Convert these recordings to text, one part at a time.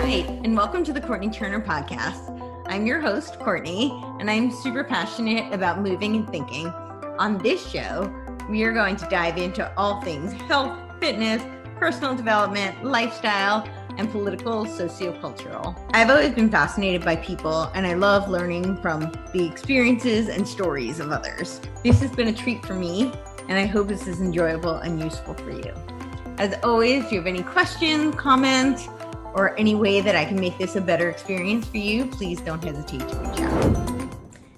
Hi, and welcome to the Courtenay Turner podcast. I'm your host, Courtenay, and I'm super passionate about moving and thinking. On this show, we are going to dive into all things health, fitness, personal development, lifestyle, and political, sociocultural. I've always been fascinated by people, and I love learning from the experiences and stories of others. This has been a treat for me, and I hope this is enjoyable and useful for you. As always, if you have any questions, comments, or any way that I can make this a better experience for you, please don't hesitate to reach out.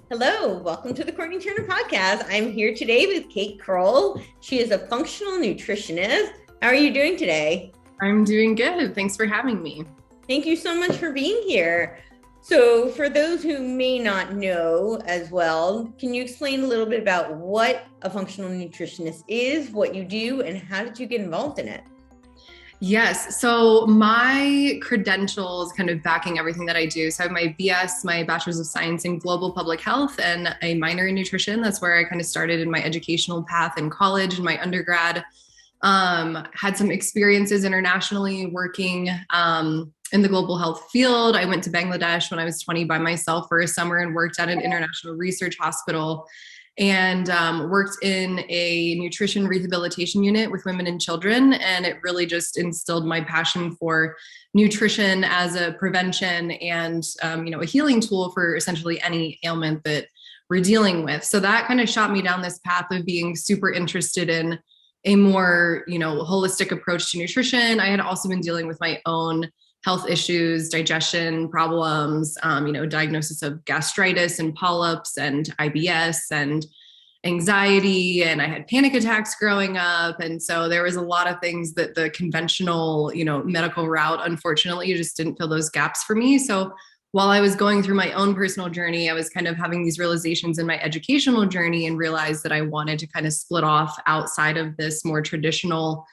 Hello, welcome to the Courtenay Turner podcast. I'm here today with Cait Crowell. She is a functional nutritionist. How are you doing today? I'm doing good. Thanks for having me. Thank you so much for being here. So for those who may not know as well, can you explain a little bit about what a functional nutritionist is, what you do, and how did you get involved in it? Yes. So my credentials kind of backing everything that I do. So I have my BS, my Bachelors of Science in Global Public Health, and a minor in nutrition. That's where I kind of started in my educational path in college and my undergrad. Had some experiences internationally working in the global health field. I went to Bangladesh when I was 20 by myself for a summer and worked at an international research hospital and worked in a nutrition rehabilitation unit with women and children. And it really just instilled my passion for nutrition as a prevention and, a healing tool for essentially any ailment that we're dealing with. So that kind of shot me down this path of being super interested in a more, holistic approach to nutrition. I had also been dealing with my own health issues, digestion problems, diagnosis of gastritis and polyps and IBS and anxiety. And I had panic attacks growing up. And so there was a lot of things that the conventional, medical route, unfortunately, just didn't fill those gaps for me. So while I was going through my own personal journey, I was kind of having these realizations in my educational journey and realized that I wanted to kind of split off outside of this more traditional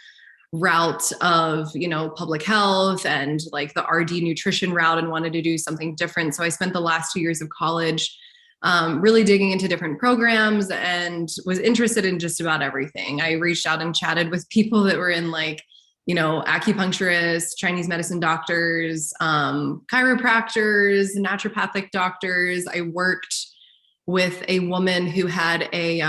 route of, public health and like the RD nutrition route and wanted to do something different. So I spent the last 2 years of college really digging into different programs and was interested in just about everything. I reached out and chatted with people that were in acupuncturists, Chinese medicine doctors, chiropractors, naturopathic doctors. I worked with a woman who had a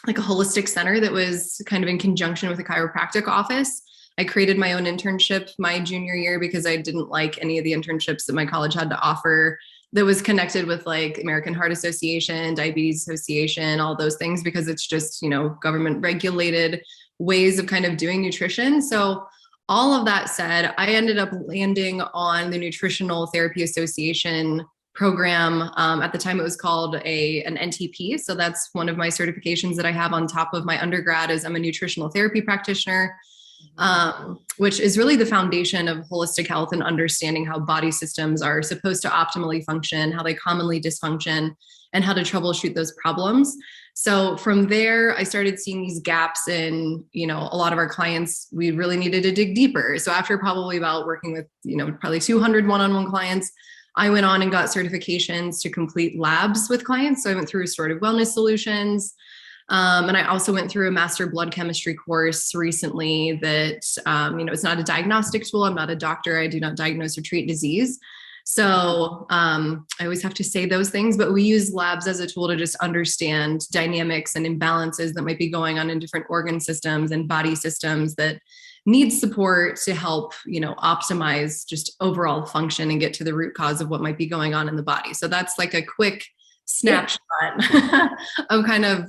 holistic center that was kind of in conjunction with a chiropractic office. I created my own internship my junior year because I didn't like any of the internships that my college had to offer that was connected with like American Heart Association, Diabetes Association, all those things, because it's just, government regulated ways of kind of doing nutrition. So all of that said, I ended up landing on the Nutritional Therapy Association program. At the time it was called an NTP. So that's one of my certifications that I have on top of my undergrad is I'm a nutritional therapy practitioner, which is really the foundation of holistic health and understanding how body systems are supposed to optimally function, how they commonly dysfunction, and how to troubleshoot those problems. So from there, I started seeing these gaps in, a lot of our clients, we really needed to dig deeper. So after probably about working with, probably 200 one-on-one clients, I went on and got certifications to complete labs with clients. So I went through restorative wellness solutions. And I also went through a master blood chemistry course recently that, it's not a diagnostic tool. I'm not a doctor. I do not diagnose or treat disease. So I always have to say those things, but we use labs as a tool to just understand dynamics and imbalances that might be going on in different organ systems and body systems that need support to help, optimize just overall function and get to the root cause of what might be going on in the body. So that's like a quick snapshot of kind of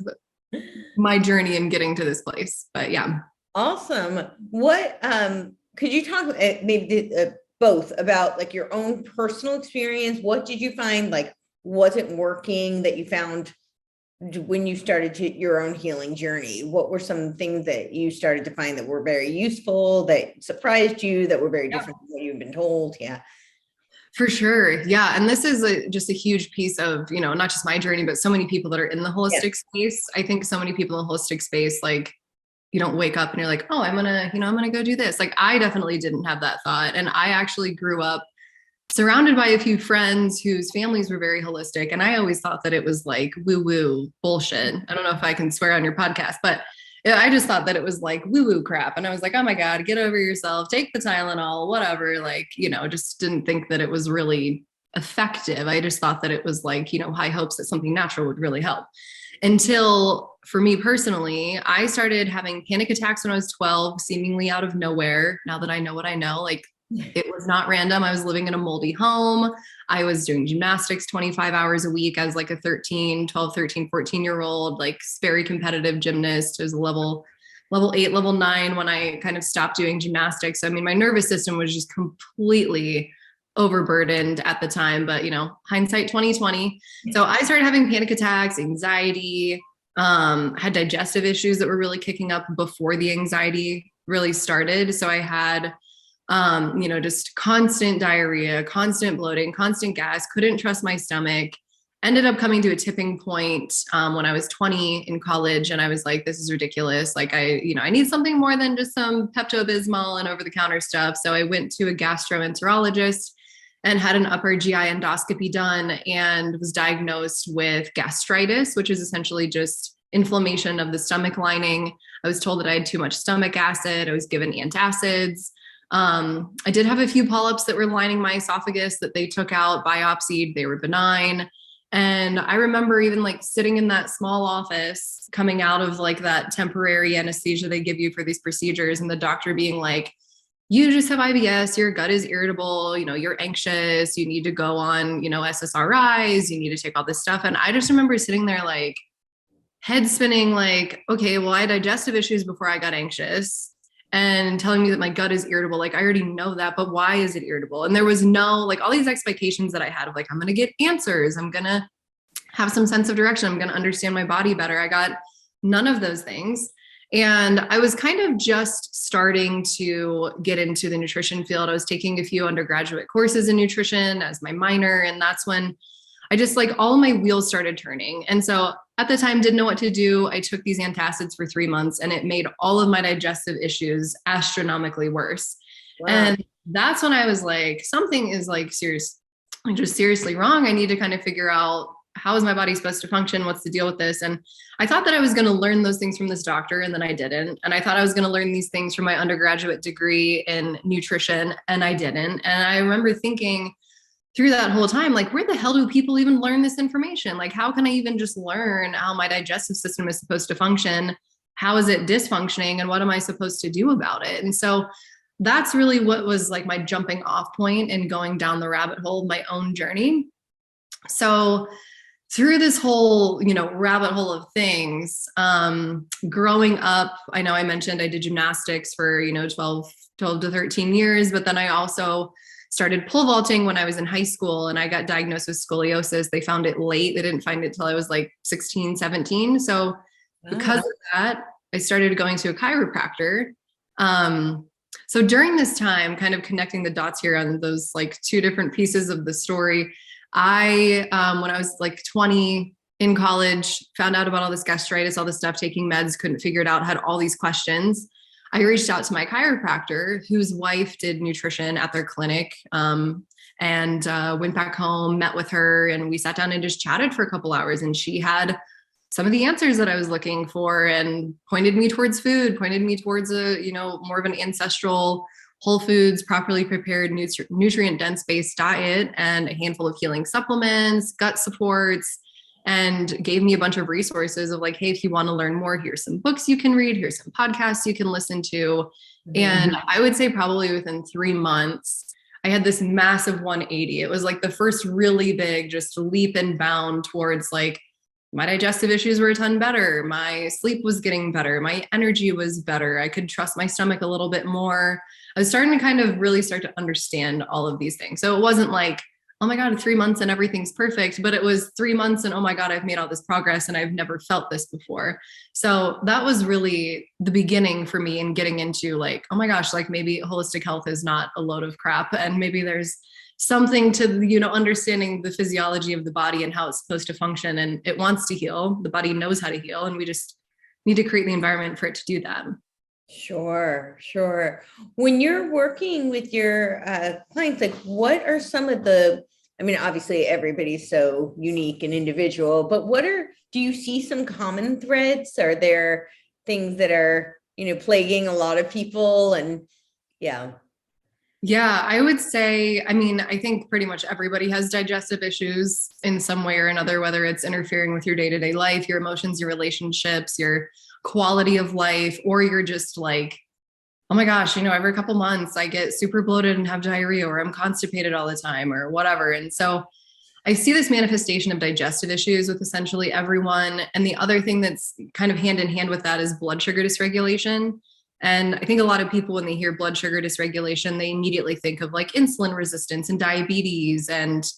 my journey in getting to this place. But yeah. Awesome. What, could you talk maybe both about like your own personal experience? What did you find wasn't working that you found when you started your own healing journey? What were some things that you started to find that were very useful, that surprised you, that were very different from what you've been told? Yeah. For sure. Yeah. And this is just a huge piece of, not just my journey, but so many people that are in the holistic space. I think so many people in the holistic space, you don't wake up and you're like, oh, I'm going to go do this. I definitely didn't have that thought. And I actually grew up surrounded by a few friends whose families were very holistic. And I always thought that it was like woo-woo bullshit. I don't know if I can swear on your podcast, but I just thought that it was like woo-woo crap. And I was like, oh my God, get over yourself, take the Tylenol, whatever. Like, just didn't think that it was really effective. I just thought that it was like, high hopes that something natural would really help. Until for me personally, I started having panic attacks when I was 12, seemingly out of nowhere. Now that I know what I know, like it was not random. I was living in a moldy home. I was doing gymnastics 25 hours a week as like a 12, 13, 14-year-old, like very competitive gymnast. It was level 8, level 9 when I kind of stopped doing gymnastics. So, I mean, my nervous system was just completely overburdened at the time, but hindsight 2020. So I started having panic attacks, anxiety, had digestive issues that were really kicking up before the anxiety really started. So I had just constant diarrhea, constant bloating, constant gas, couldn't trust my stomach. Ended up coming to a tipping point when I was 20 in college. And I was like, this is ridiculous. Like I need something more than just some Pepto-Bismol and over-the-counter stuff. So I went to a gastroenterologist and had an upper GI endoscopy done and was diagnosed with gastritis, which is essentially just inflammation of the stomach lining. I was told that I had too much stomach acid. I was given antacids. I did have a few polyps that were lining my esophagus that they took out, biopsied. They were benign. And I remember even like sitting in that small office coming out of like that temporary anesthesia they give you for these procedures, and the doctor being like, you just have IBS, your gut is irritable, you're anxious, you need to go on, SSRIs, you need to take all this stuff. And I just remember sitting there like head spinning, like, okay, well, I had digestive issues before I got anxious, and telling me that my gut is irritable. Like, I already know that, but why is it irritable? And there was no, like, all these expectations that I had of like, I'm going to get answers. I'm going to have some sense of direction. I'm going to understand my body better. I got none of those things. And I was kind of just starting to get into the nutrition field. I was taking a few undergraduate courses in nutrition as my minor. And that's when I just like all of my wheels started turning. And so at the time, didn't know what to do. I took these antacids for 3 months and it made all of my digestive issues astronomically worse. Wow. And that's when I was like, something is like seriously wrong. I need to kind of figure out, how is my body supposed to function? What's the deal with this? And I thought that I was going to learn those things from this doctor, and then I didn't. And I thought I was going to learn these things from my undergraduate degree in nutrition, and I didn't. And I remember thinking through that whole time, like, where the hell do people even learn this information? Like, how can I even just learn how my digestive system is supposed to function? How is it dysfunctioning? And what am I supposed to do about it? And so that's really what was like my jumping off point and going down the rabbit hole of my own journey. So through this whole, rabbit hole of things, growing up, I know I mentioned I did gymnastics for, 12 to 13 years, but then I also started pole vaulting when I was in high school, and I got diagnosed with scoliosis. They found it late. They didn't find it till I was like 16, 17. So because of that, I started going to a chiropractor. So during this time, kind of connecting the dots here on those like two different pieces of the story, I, when I was like 20 in college, found out about all this gastritis, all this stuff, taking meds, couldn't figure it out, had all these questions. I reached out to my chiropractor, whose wife did nutrition at their clinic, and went back home, met with her, and we sat down and just chatted for a couple hours. And she had some of the answers that I was looking for and pointed me towards food, pointed me towards more of an ancestral, whole foods, properly prepared, nutrient dense based diet, and a handful of healing supplements, gut supports, and gave me a bunch of resources of like, hey, if you want to learn more, here's some books you can read, here's some podcasts you can listen to. And I would say probably within 3 months, I had this massive 180. It was like the first really big, just leap and bound towards like, my digestive issues were a ton better. My sleep was getting better. My energy was better. I could trust my stomach a little bit more. I was starting to kind of really start to understand all of these things. So it wasn't like, oh my God, 3 months and everything's perfect, but it was 3 months and oh my God, I've made all this progress and I've never felt this before. So that was really the beginning for me in getting into like, oh my gosh, like maybe holistic health is not a load of crap, and maybe there's something to, understanding the physiology of the body and how it's supposed to function, and it wants to heal. The body knows how to heal, and we just need to create the environment for it to do that. Sure. When you're working with your clients, like what are some of obviously everybody's so unique and individual, but do you see some common threads? Are there things that are, plaguing a lot of people. And yeah. Yeah, I would say, I mean, I think pretty much everybody has digestive issues in some way or another, whether it's interfering with your day-to-day life, your emotions, your relationships, your quality of life, or you're just like, oh my gosh, every couple months I get super bloated and have diarrhea, or I'm constipated all the time, or whatever. And so I see this manifestation of digestive issues with essentially everyone. And the other thing that's kind of hand in hand with that is blood sugar dysregulation. And I think a lot of people, when they hear blood sugar dysregulation, they immediately think of like insulin resistance and diabetes and,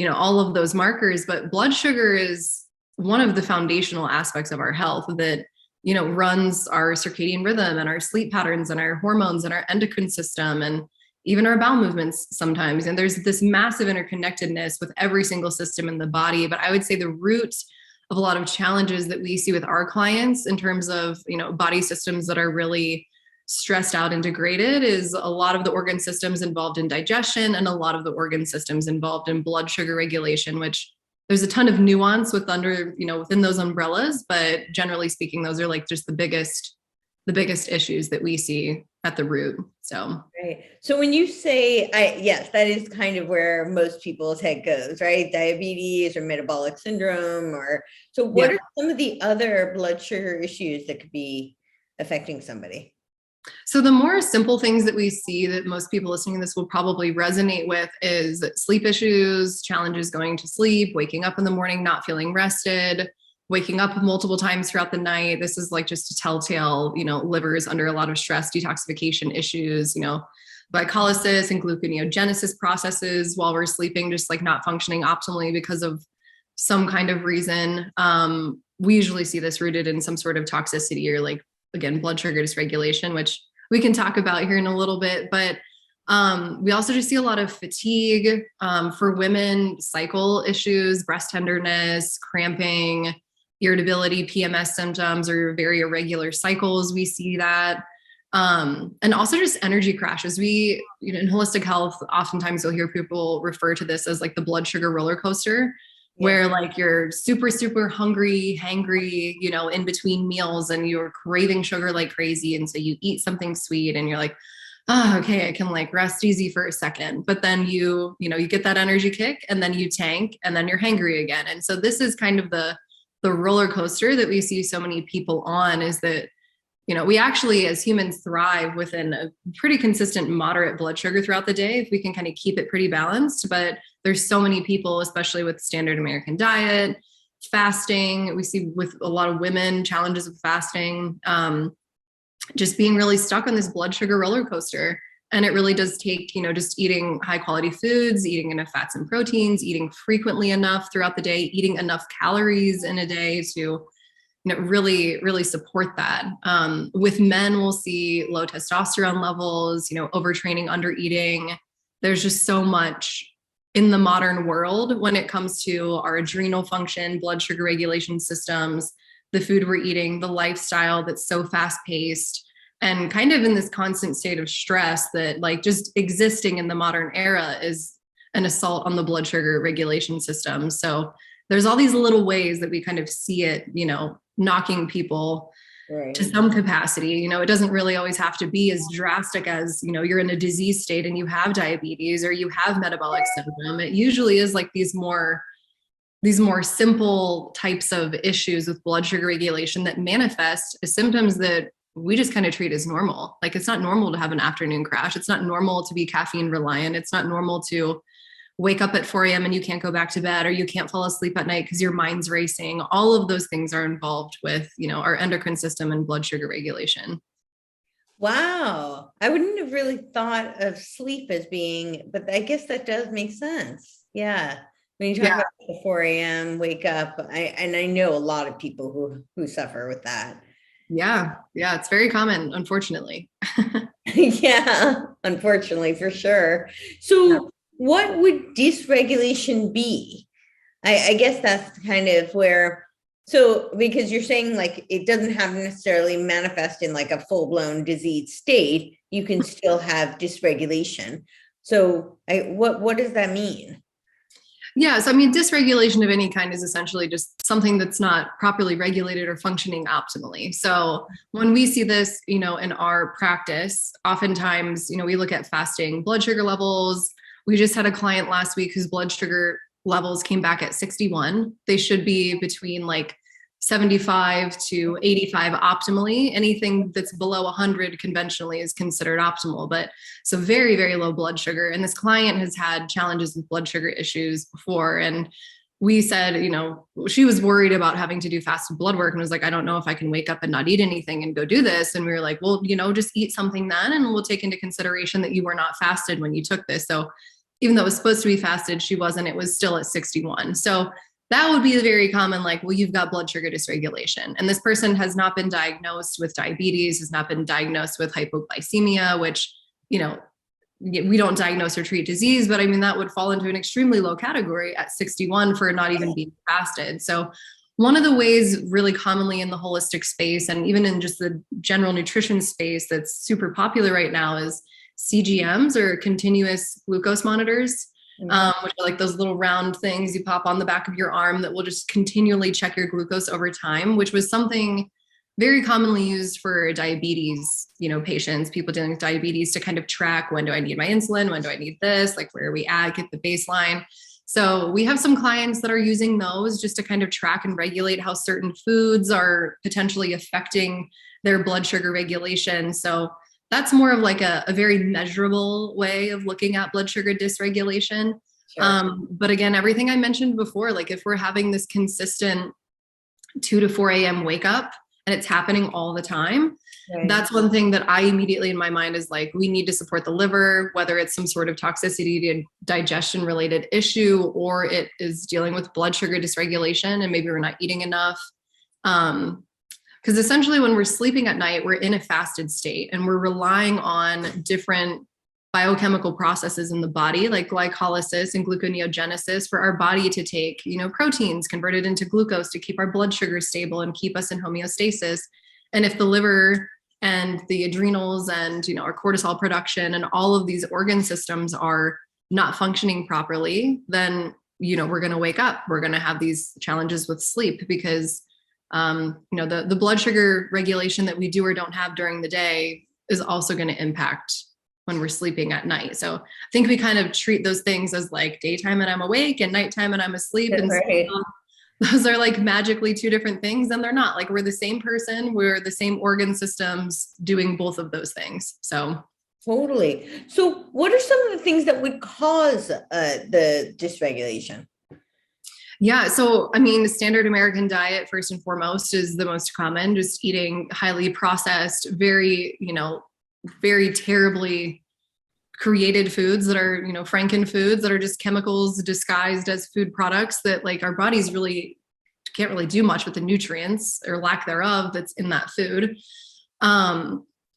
all of those markers. But blood sugar is one of the foundational aspects of our health that, runs our circadian rhythm and our sleep patterns and our hormones and our endocrine system and even our bowel movements sometimes. And there's this massive interconnectedness with every single system in the body. But I would say the root of a lot of challenges that we see with our clients in terms of, body systems that are really stressed out and degraded is a lot of the organ systems involved in digestion and a lot of the organ systems involved in blood sugar regulation, which there's a ton of nuance within those umbrellas. But generally speaking, those are like just the biggest issues that we see at the root. So, right. So when you say, yes, that is kind of where most people's head goes, right? Diabetes or metabolic syndrome, what are some of the other blood sugar issues that could be affecting somebody? So the more simple things that we see that most people listening to this will probably resonate with is sleep issues, challenges going to sleep, waking up in the morning, not feeling rested, waking up multiple times throughout the night. This is like just a telltale, liver is under a lot of stress, detoxification issues, glycolysis and gluconeogenesis processes while we're sleeping, just like not functioning optimally because of some kind of reason. We usually see this rooted in some sort of toxicity or like, again, blood sugar dysregulation, which we can talk about here in a little bit. But we also just see a lot of fatigue for women, cycle issues, breast tenderness, cramping, irritability, PMS symptoms, or very irregular cycles. We see that. And also just energy crashes. We, in holistic health, oftentimes you'll hear people refer to this as like the blood sugar roller coaster, where like you're super, super hungry, hangry, in between meals and you're craving sugar like crazy. And so you eat something sweet and you're like, oh, okay, I can like rest easy for a second. But then you get that energy kick and then you tank and then you're hangry again. And so this is kind of the roller coaster that we see so many people on, is that, we actually as humans thrive within a pretty consistent moderate blood sugar throughout the day if we can kind of keep it pretty balanced. But there's so many people, especially with standard American diet, fasting. We see with a lot of women challenges with fasting, just being really stuck on this blood sugar roller coaster. And it really does take, just eating high quality foods, eating enough fats and proteins, eating frequently enough throughout the day, eating enough calories in a day to really, really support that. With men, we'll see low testosterone levels, overtraining, undereating. There's just so much in the modern world when it comes to our adrenal function, blood sugar regulation systems, the food we're eating, the lifestyle that's so fast paced and kind of in this constant state of stress that like just existing in the modern era is an assault on the blood sugar regulation system. So there's all these little ways that we kind of see it, knocking people to some capacity. It doesn't really always have to be as drastic as, you're in a disease state and you have diabetes or you have metabolic syndrome. It usually is like these more simple types of issues with blood sugar regulation that manifest as symptoms that we just kind of treat as normal. Like it's not normal to have an afternoon crash. It's not normal to be caffeine reliant. It's not normal to wake up at 4 a.m. and you can't go back to bed, or you can't fall asleep at night because your mind's racing. All of those things are involved with, our endocrine system and blood sugar regulation. Wow. I wouldn't have really thought of sleep as being, but I guess that does make sense. Yeah. When you talk about the 4 a.m. wake up, I know a lot of people who suffer with that. Yeah. It's very common, unfortunately. Yeah, unfortunately, for sure. So what would dysregulation be? I guess that's kind of where, because you're saying like it doesn't have to necessarily manifest in like a full-blown disease state, you can still have dysregulation. So what does that mean? Yeah. So, I mean, dysregulation of any kind is essentially just something that's not properly regulated or functioning optimally. So when we see this, in our practice, oftentimes, we look at fasting blood sugar levels. We just had a client last week whose blood sugar levels came back at 61. They should be between like 75 to 85 optimally. Anything that's below 100 conventionally is considered optimal, but so very, very low blood sugar. And this client has had challenges with blood sugar issues before. And we said, she was worried about having to do fasted blood work and was like, I don't know if I can wake up and not eat anything and go do this. And we were like, well, just eat something then, and we'll take into consideration that you were not fasted when you took this. So even though it was supposed to be fasted, she wasn't, it was still at 61. So that would be very common, like, well, you've got blood sugar dysregulation. And this person has not been diagnosed with diabetes, has not been diagnosed with hypoglycemia, which, we don't diagnose or treat disease, but I mean, that would fall into an extremely low category at 61 for not even being fasted. So one of the ways really commonly in the holistic space, and even in just the general nutrition space that's super popular right now, is CGMs, or continuous glucose monitors. Which are like those little round things you pop on the back of your arm that will just continually check your glucose over time, which was something very commonly used for diabetes, patients, people dealing with diabetes, to kind of track, when do I need my insulin? When do I need this? Like, where are we at? Get the baseline. So we have some clients that are using those just to kind of track and regulate how certain foods are potentially affecting their blood sugar regulation. So that's more of like a very measurable way of looking at blood sugar dysregulation. Sure. But again, everything I mentioned before, like if we're having this consistent 2 to 4 a.m. wake up and it's happening all the time, right, that's one thing that I immediately in my mind is like, we need to support the liver, whether it's some sort of toxicity to digestion related issue, or it is dealing with blood sugar dysregulation and maybe we're not eating enough. Because essentially when we're sleeping at night, we're in a fasted state and we're relying on different biochemical processes in the body, like glycolysis and gluconeogenesis, for our body to take, proteins converted into glucose to keep our blood sugar stable and keep us in homeostasis. And if the liver and the adrenals and, our cortisol production and all of these organ systems are not functioning properly, then, we're going to wake up. We're going to have these challenges with sleep because the blood sugar regulation that we do or don't have during the day is also going to impact when we're sleeping at night. So I think we kind of treat those things as like daytime and I'm awake and nighttime and I'm asleep. And right. Those are like magically two different things. And they're not. Like, we're the same person. We're the same organ systems doing both of those things. So totally. So what are some of the things that would cause the dysregulation? Yeah. So, I mean, the standard American diet, first and foremost, is the most common, just eating highly processed, very, very terribly created foods that are, Franken foods that are just chemicals disguised as food products that, like, our bodies really can't really do much with the nutrients or lack thereof that's in that food.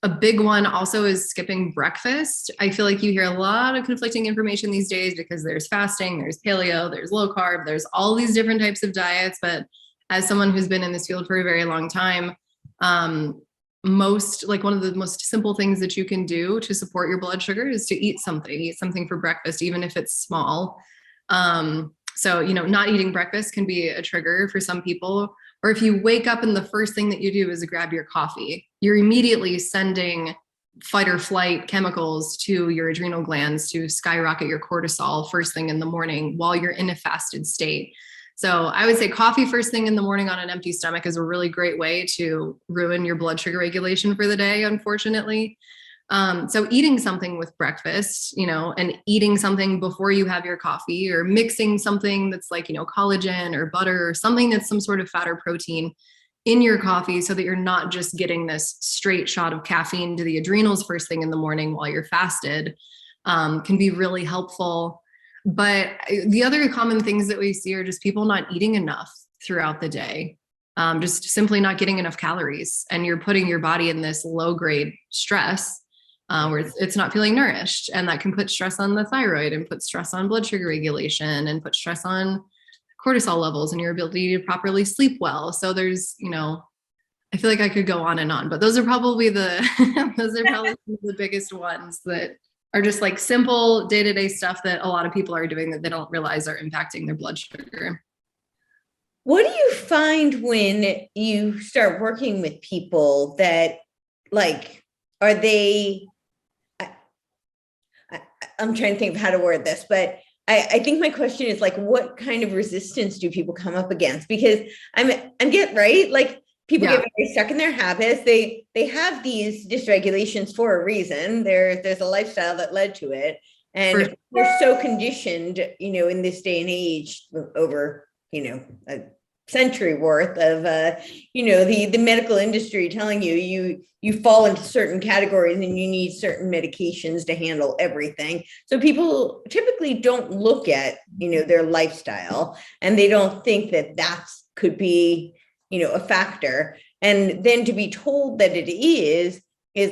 A big one also is skipping breakfast. I feel like you hear a lot of conflicting information these days because there's fasting, there's paleo, there's low carb, there's all these different types of diets. But as someone who's been in this field for a very long time, one of the most simple things that you can do to support your blood sugar is to eat something for breakfast, even if it's small. So, not eating breakfast can be a trigger for some people. Or if you wake up and the first thing that you do is grab your coffee, you're immediately sending fight or flight chemicals to your adrenal glands to skyrocket your cortisol first thing in the morning while you're in a fasted state. So I would say coffee first thing in the morning on an empty stomach is a really great way to ruin your blood sugar regulation for the day, unfortunately. So eating something with breakfast, and eating something before you have your coffee, or mixing something that's like, collagen or butter or something that's some sort of fat or protein in your coffee so that you're not just getting this straight shot of caffeine to the adrenals first thing in the morning while you're fasted, can be really helpful. But the other common things that we see are just people not eating enough throughout the day, just simply not getting enough calories. And you're putting your body in this low grade stress where it's not feeling nourished. And that can put stress on the thyroid and put stress on blood sugar regulation and put stress on cortisol levels and your ability to properly sleep well. So there's, I feel like I could go on and on, but those are probably some of the biggest ones that are just like simple day-to-day stuff that a lot of people are doing that they don't realize are impacting their blood sugar. What do you find when you start working with people that like, are they, I'm trying to think of how to word this, but I think my question is like, what kind of resistance do people come up against? Because I'm getting right. Like people get very stuck in their habits. They have these dysregulations for a reason. There's a lifestyle that led to it. And they're so conditioned, in this day and age over, a century worth of the medical industry telling you fall into certain categories and you need certain medications to handle everything. So people typically don't look at their lifestyle, and they don't think that could be a factor. And then to be told that it is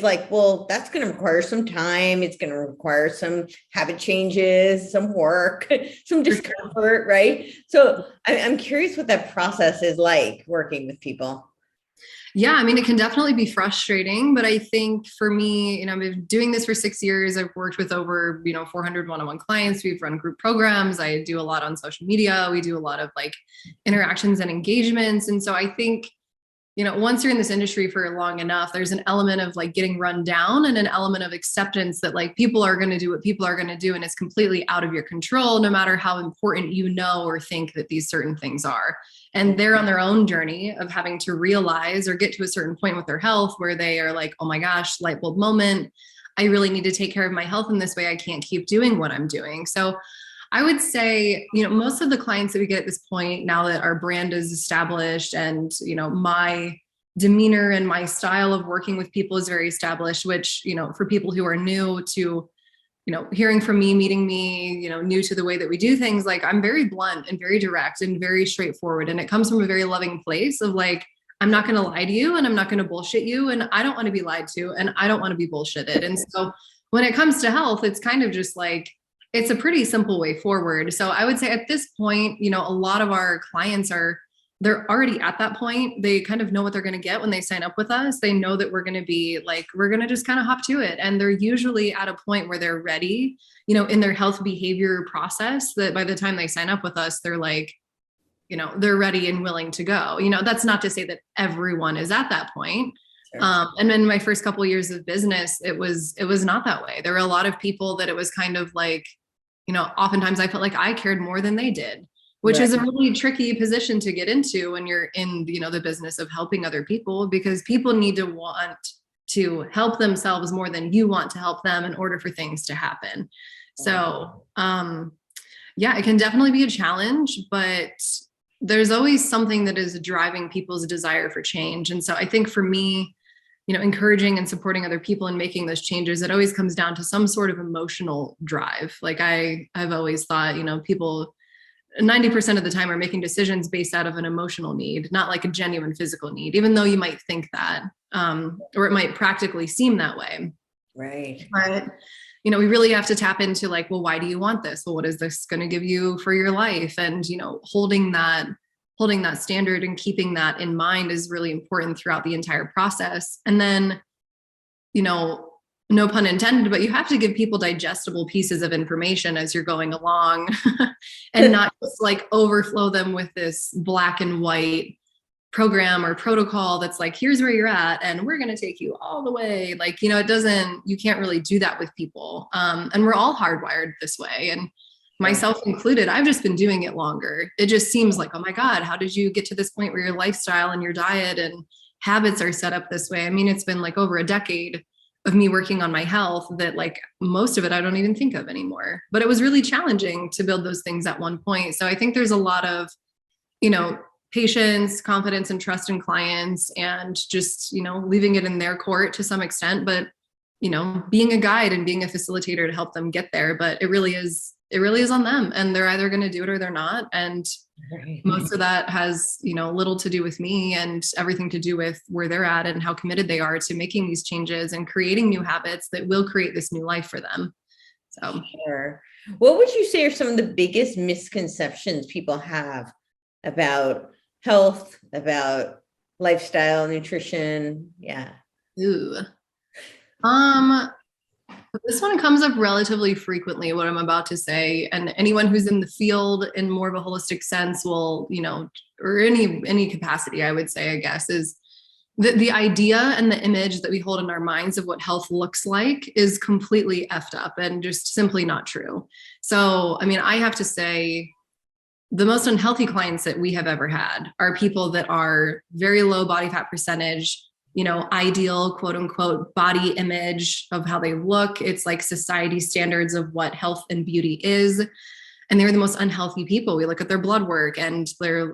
like, well, that's going to require some time. It's going to require some habit changes, some work, some discomfort, right? So I'm curious what that process is like working with people. Yeah, I mean, it can definitely be frustrating, but I think for me, I've been doing this for 6 years. I've worked with over, 400 one-on-one clients. We've run group programs. I do a lot on social media. We do a lot of like interactions and engagements. And so I think, once you're in this industry for long enough, there's an element of like getting run down and an element of acceptance that like people are going to do what people are going to do. And it's completely out of your control, no matter how important or think that these certain things are. And they're on their own journey of having to realize or get to a certain point with their health where they are like, oh my gosh, light bulb moment. I really need to take care of my health in this way. I can't keep doing what I'm doing. So I would say, most of the clients that we get at this point, now that our brand is established and, my demeanor and my style of working with people is very established, which, for people who are new to, hearing from me, meeting me, new to the way that we do things, like I'm very blunt and very direct and very straightforward. And it comes from a very loving place of like, I'm not going to lie to you and I'm not going to bullshit you. And I don't want to be lied to and I don't want to be bullshitted. And so when it comes to health, it's kind of just like, it's a pretty simple way forward. So I would say at this point, a lot of our clients they're already at that point. They kind of know what they're going to get when they sign up with us. They know that we're going to be like, we're going to just kind of hop to it. And they're usually at a point where they're ready, in their health behavior process, that by the time they sign up with us, they're like, they're ready and willing to go. That's not to say that everyone is at that point. Sure. And in my first couple of years of business, it was not that way. There were a lot of people that it was kind of like, oftentimes I felt like I cared more than they did, which is a really tricky position to get into when you're in, the business of helping other people, because people need to want to help themselves more than you want to help them in order for things to happen. So, it can definitely be a challenge, but there's always something that is driving people's desire for change. And so I think for me, encouraging and supporting other people and making those changes, it always comes down to some sort of emotional drive. Like I've always thought, people 90% of the time are making decisions based out of an emotional need, not like a genuine physical need, even though you might think that, or it might practically seem that way. Right. But, we really have to tap into like, well, why do you want this? Well, what is this going to give you for your life? And, holding that standard and keeping that in mind is really important throughout the entire process. And then, no pun intended, but you have to give people digestible pieces of information as you're going along and not just like overflow them with this black and white program or protocol that's like, here's where you're at and we're going to take you all the way. Like, you can't really do that with people. And we're all hardwired this way. And myself included, I've just been doing it longer. It just seems like, oh my God, how did you get to this point where your lifestyle and your diet and habits are set up this way? I mean, it's been like over a decade of me working on my health that like most of it I don't even think of anymore. But it was really challenging to build those things at one point. So I think there's a lot of, patience, confidence, and trust in clients, and just, leaving it in their court to some extent, but, being a guide and being a facilitator to help them get there. But it really is on them, and they're either going to do it or they're not. And most of that has, little to do with me and everything to do with where they're at and how committed they are to making these changes and creating new habits that will create this new life for them. So, sure. What would you say are some of the biggest misconceptions people have about health, about lifestyle, nutrition? Yeah. Ooh. This one comes up relatively frequently, what I'm about to say. And anyone who's in the field in more of a holistic sense will, or any capacity, I would say, I guess, is the idea and the image that we hold in our minds of what health looks like is completely effed up and just simply not true. So, I mean, I have to say, the most unhealthy clients that we have ever had are people that are very low body fat percentage, ideal quote unquote body image of how they look. It's like society standards of what health and beauty is. And they're the most unhealthy people. We look at their blood work and their,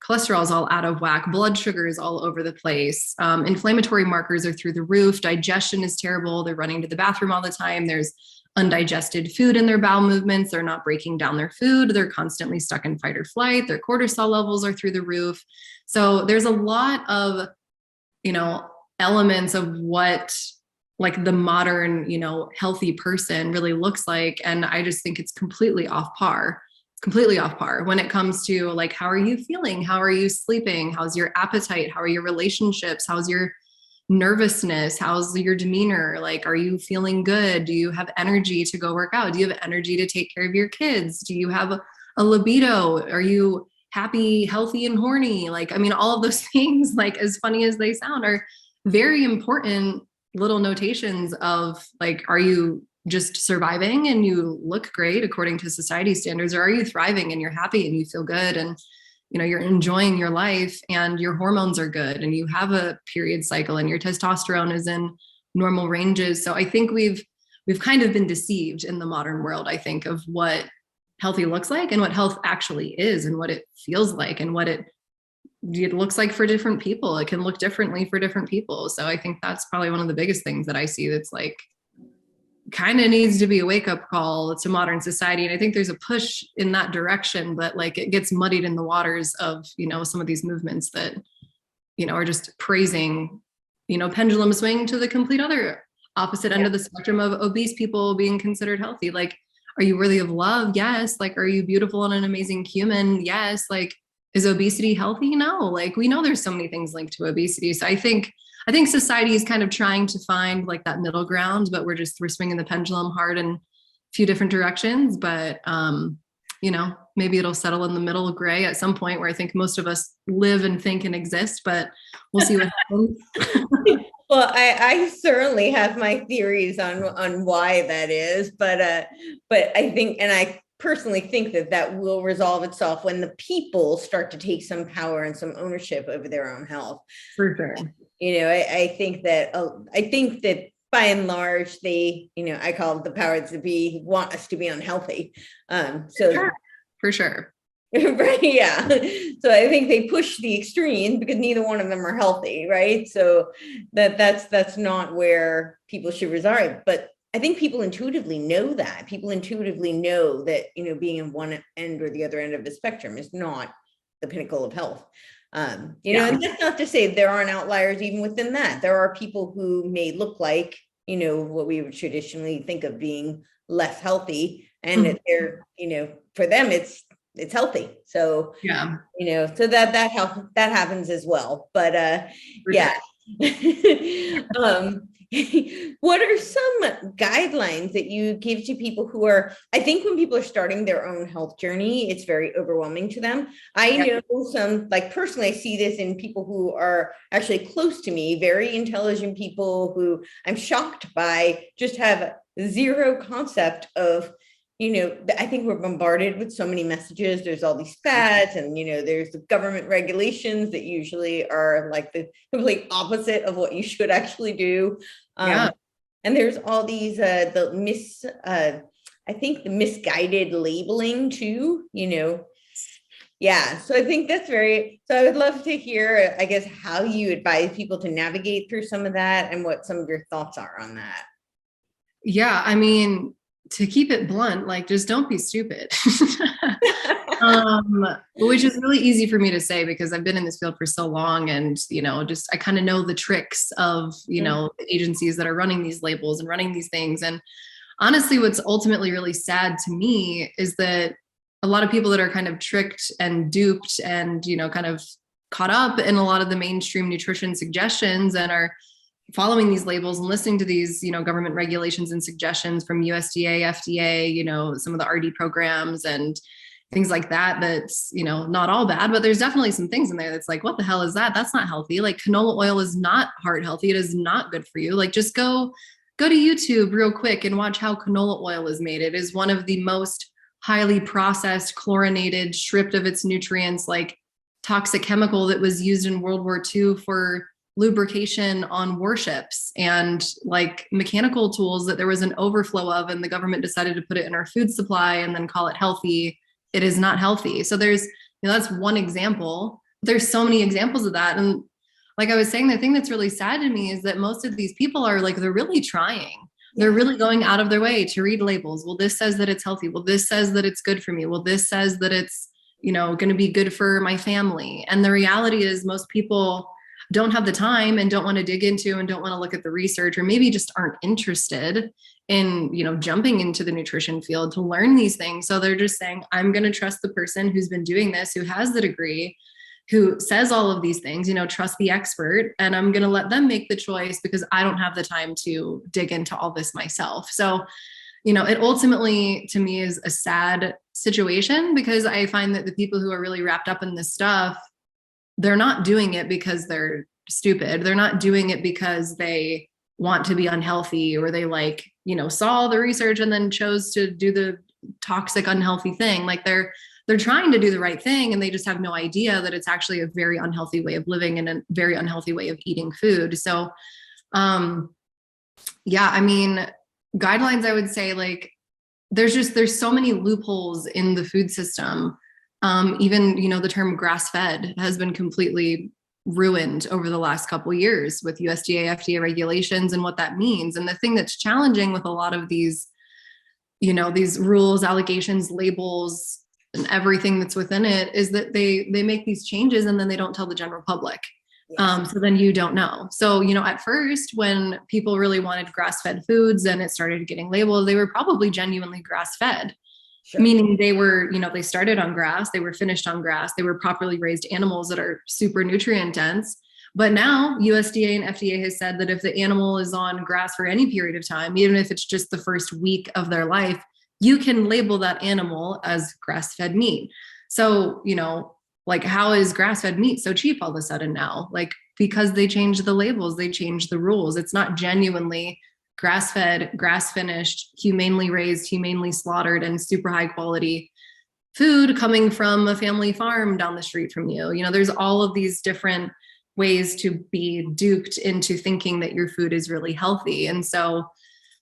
cholesterol is all out of whack. Blood sugar is all over the place. Inflammatory markers are through the roof. Digestion is terrible. They're running to the bathroom all the time. There's undigested food in their bowel movements. They're not breaking down their food. They're constantly stuck in fight or flight. Their cortisol levels are through the roof. So there's a lot of, elements of what like the modern, healthy person really looks like. And I just think it's completely off par when it comes to like, how are you feeling? How are you sleeping? How's your appetite? How are your relationships? How's your nervousness? How's your demeanor? Like, are you feeling good? Do you have energy to go work out? Do you have energy to take care of your kids? Do you have a libido? Are you happy, healthy, and horny? Like, I mean, all of those things, like as funny as they sound, are very important little notations of like, are you just surviving and you look great according to society standards, or are you thriving and you're happy and you feel good and you're enjoying your life and your hormones are good and you have a period cycle and your testosterone is in normal ranges. So I think we've kind of been deceived in the modern world, I think, of what healthy looks like and what health actually is and what it feels like and what it looks like for different people. It can look differently for different people. So I think that's probably one of the biggest things that I see that's like kind of needs to be a wake-up call to modern society. And I think there's a push in that direction, but like it gets muddied in the waters of, some of these movements that, are just praising, pendulum swing to the complete other opposite end of the spectrum of obese people being considered healthy. Like, are you worthy of love? Yes. Like, are you beautiful and an amazing human? Yes. Like, is obesity healthy? No. Like, we know there's so many things linked to obesity. So I think society is kind of trying to find like that middle ground, but we're swinging the pendulum hard in a few different directions. But, maybe it'll settle in the middle gray at some point where I think most of us live and think and exist, but we'll see what happens. Well, I certainly have my theories on why that is, but I think, and I personally think that will resolve itself when the people start to take some power and some ownership over their own health. For sure. I think that by and large, they, I call it the powers that be want us to be unhealthy. For sure. Right. Yeah. So I think they push the extremes because neither one of them are healthy. Right. So that's not where people should reside. But I think people intuitively know that. People intuitively know that, being in one end or the other end of the spectrum is not the pinnacle of health. And that's not to say there aren't outliers even within that. There are people who may look like, what we would traditionally think of being less healthy, and that they're, for them, it's healthy. So, so that happens as well. But, what are some guidelines that you give to people who are, I think when people are starting their own health journey, it's very overwhelming to them. I know some, like personally, I see this in people who are actually close to me, very intelligent people who I'm shocked by just have zero concept of, I think we're bombarded with so many messages. There's all these fads and, there's the government regulations that usually are like the complete opposite of what you should actually do. And there's all these, the misguided labeling too, So I think that's so I would love to hear, I guess, how you advise people to navigate through some of that and what some of your thoughts are on that. Yeah. I mean, to keep it blunt, like just don't be stupid, which is really easy for me to say because I've been in this field for so long and, I kind of know the tricks of, the agencies that are running these labels and running these things. And honestly, what's ultimately really sad to me is that a lot of people that are kind of tricked and duped and, kind of caught up in a lot of the mainstream nutrition suggestions and are, following these labels and listening to these, government regulations and suggestions from USDA, FDA, some of the RD programs and things like that, that's, not all bad, but there's definitely some things in there that's like, what the hell is that? That's not healthy. Like canola oil is not heart healthy. It is not good for you. Like just go to YouTube real quick and watch how canola oil is made. It is one of the most highly processed, chlorinated, stripped of its nutrients, like toxic chemical that was used in World War II for lubrication on warships and like mechanical tools that there was an overflow of, and the government decided to put it in our food supply and then call it healthy. It is not healthy. So there's, that's one example. There's so many examples of that. And like I was saying, the thing that's really sad to me is that most of these people are like, they're really trying. They're really going out of their way to read labels. Well, this says that it's healthy. Well, this says that it's good for me. Well, this says that it's, going to be good for my family. And the reality is most people don't have the time and don't want to dig into and don't want to look at the research, or maybe just aren't interested in, jumping into the nutrition field to learn these things. So they're just saying, I'm going to trust the person who's been doing this, who has the degree, who says all of these things, trust the expert, and I'm going to let them make the choice because I don't have the time to dig into all this myself. So, it ultimately to me is a sad situation, because I find that the people who are really wrapped up in this stuff, they're not doing it because they're stupid. They're not doing it because they want to be unhealthy, or they saw the research and then chose to do the toxic, unhealthy thing. Like they're trying to do the right thing, and they just have no idea that it's actually a very unhealthy way of living and a very unhealthy way of eating food. So, guidelines, I would say, like, there's so many loopholes in the food system. Even, the term grass-fed has been completely ruined over the last couple of years with USDA, FDA regulations and what that means. And the thing that's challenging with a lot of these, these rules, allegations, labels, and everything that's within it is that they make these changes and then they don't tell the general public. Yes. So then you don't know. So, at first when people really wanted grass-fed foods and it started getting labeled, they were probably genuinely grass-fed. Sure. Meaning they were, they started on grass, they were finished on grass, they were properly raised animals that are super nutrient dense. But now USDA and FDA has said that if the animal is on grass for any period of time, even if it's just the first week of their life, you can label that animal as grass-fed meat. So, like, how is grass-fed meat so cheap all of a sudden now? Like, because they changed the labels, they changed the rules. It's not genuinely grass-fed, grass-finished, humanely raised, humanely slaughtered, and super high quality food coming from a family farm down the street from you. There's all of these different ways to be duped into thinking that your food is really healthy. And so,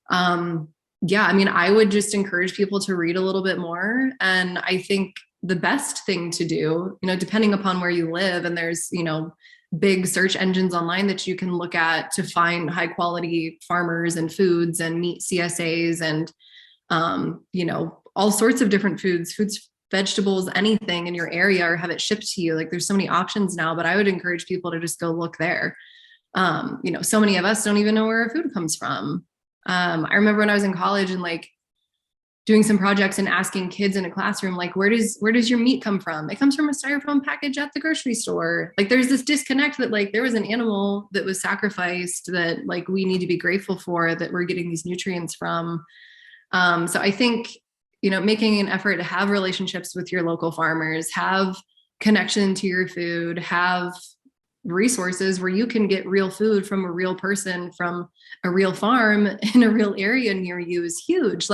I would just encourage people to read a little bit more. And I think the best thing to do, depending upon where you live, and there's, big search engines online that you can look at to find high quality farmers and foods and meat CSAs and, all sorts of different foods, vegetables, anything in your area, or have it shipped to you. Like there's so many options now, but I would encourage people to just go look there. So many of us don't even know where our food comes from. I remember when I was in college and doing some projects and asking kids in a classroom, like, where does your meat come from? It comes from a styrofoam package at the grocery store. Like there's this disconnect that there was an animal that was sacrificed that we need to be grateful for, that we're getting these nutrients from. So I think, making an effort to have relationships with your local farmers, have connection to your food, have resources where you can get real food from a real person, from a real farm in a real area near you is huge.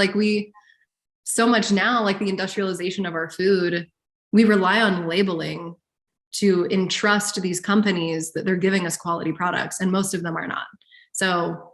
So much now, the industrialization of our food, we rely on labeling to entrust these companies that they're giving us quality products, and most of them are not. So,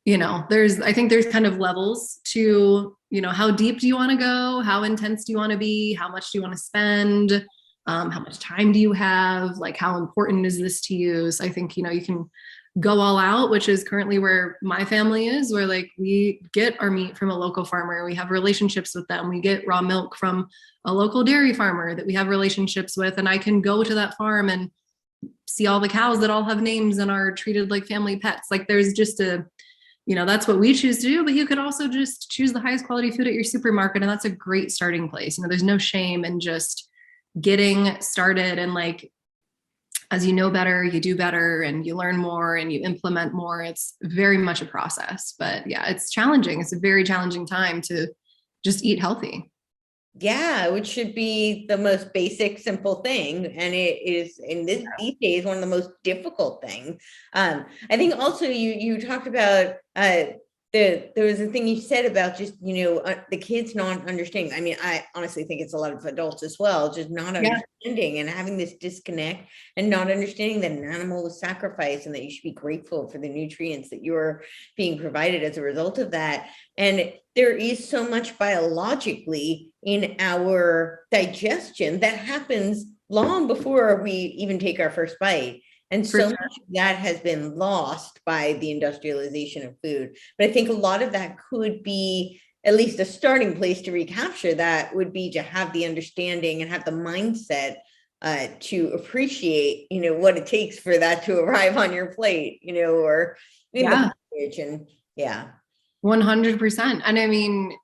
I think there's kind of levels to, how deep do you want to go? How intense do you want to be? How much do you want to spend? How much time do you have? How important is this to you? So I think, you can go all out, which is currently where my family is, where we get our meat from a local farmer. We have relationships with them. We get raw milk from a local dairy farmer that we have relationships with. And I can go to that farm and see all the cows that all have names and are treated like family pets. There's just that's what we choose to do, but you could also just choose the highest quality food at your supermarket. And that's a great starting place. There's no shame in just getting started and as you know better, you do better, and you learn more and you implement more. It's very much a process, but yeah, it's challenging. It's a very challenging time to just eat healthy. Yeah, which should be the most basic, simple thing. And it is these days one of the most difficult things. I think also you talked about there was a thing you said about just, the kids not understanding. I mean, I honestly think it's a lot of adults as well, just not understanding and having this disconnect and not understanding that an animal was sacrificed and that you should be grateful for the nutrients that you're being provided as a result of that. And there is so much biologically in our digestion that happens long before we even take our first bite. And so much of that has been lost by the industrialization of food. But I think a lot of that could be at least a starting place to recapture that would be to have the understanding and have the mindset to appreciate, what it takes for that to arrive on your plate, or in the package. And 100%. And I mean,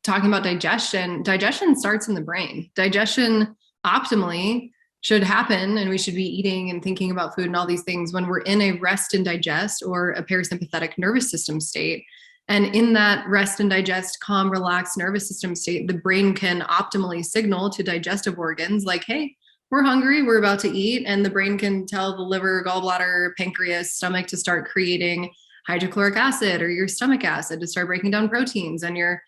talking about digestion starts in the brain. Digestion optimally should happen, and we should be eating and thinking about food and all these things when we're in a rest and digest or a parasympathetic nervous system state. And in that rest and digest, calm, relaxed nervous system state, the brain can optimally signal to digestive organs like, hey, we're hungry, we're about to eat. And the brain can tell the liver, gallbladder, pancreas, stomach to start creating hydrochloric acid or your stomach acid to start breaking down proteins, and your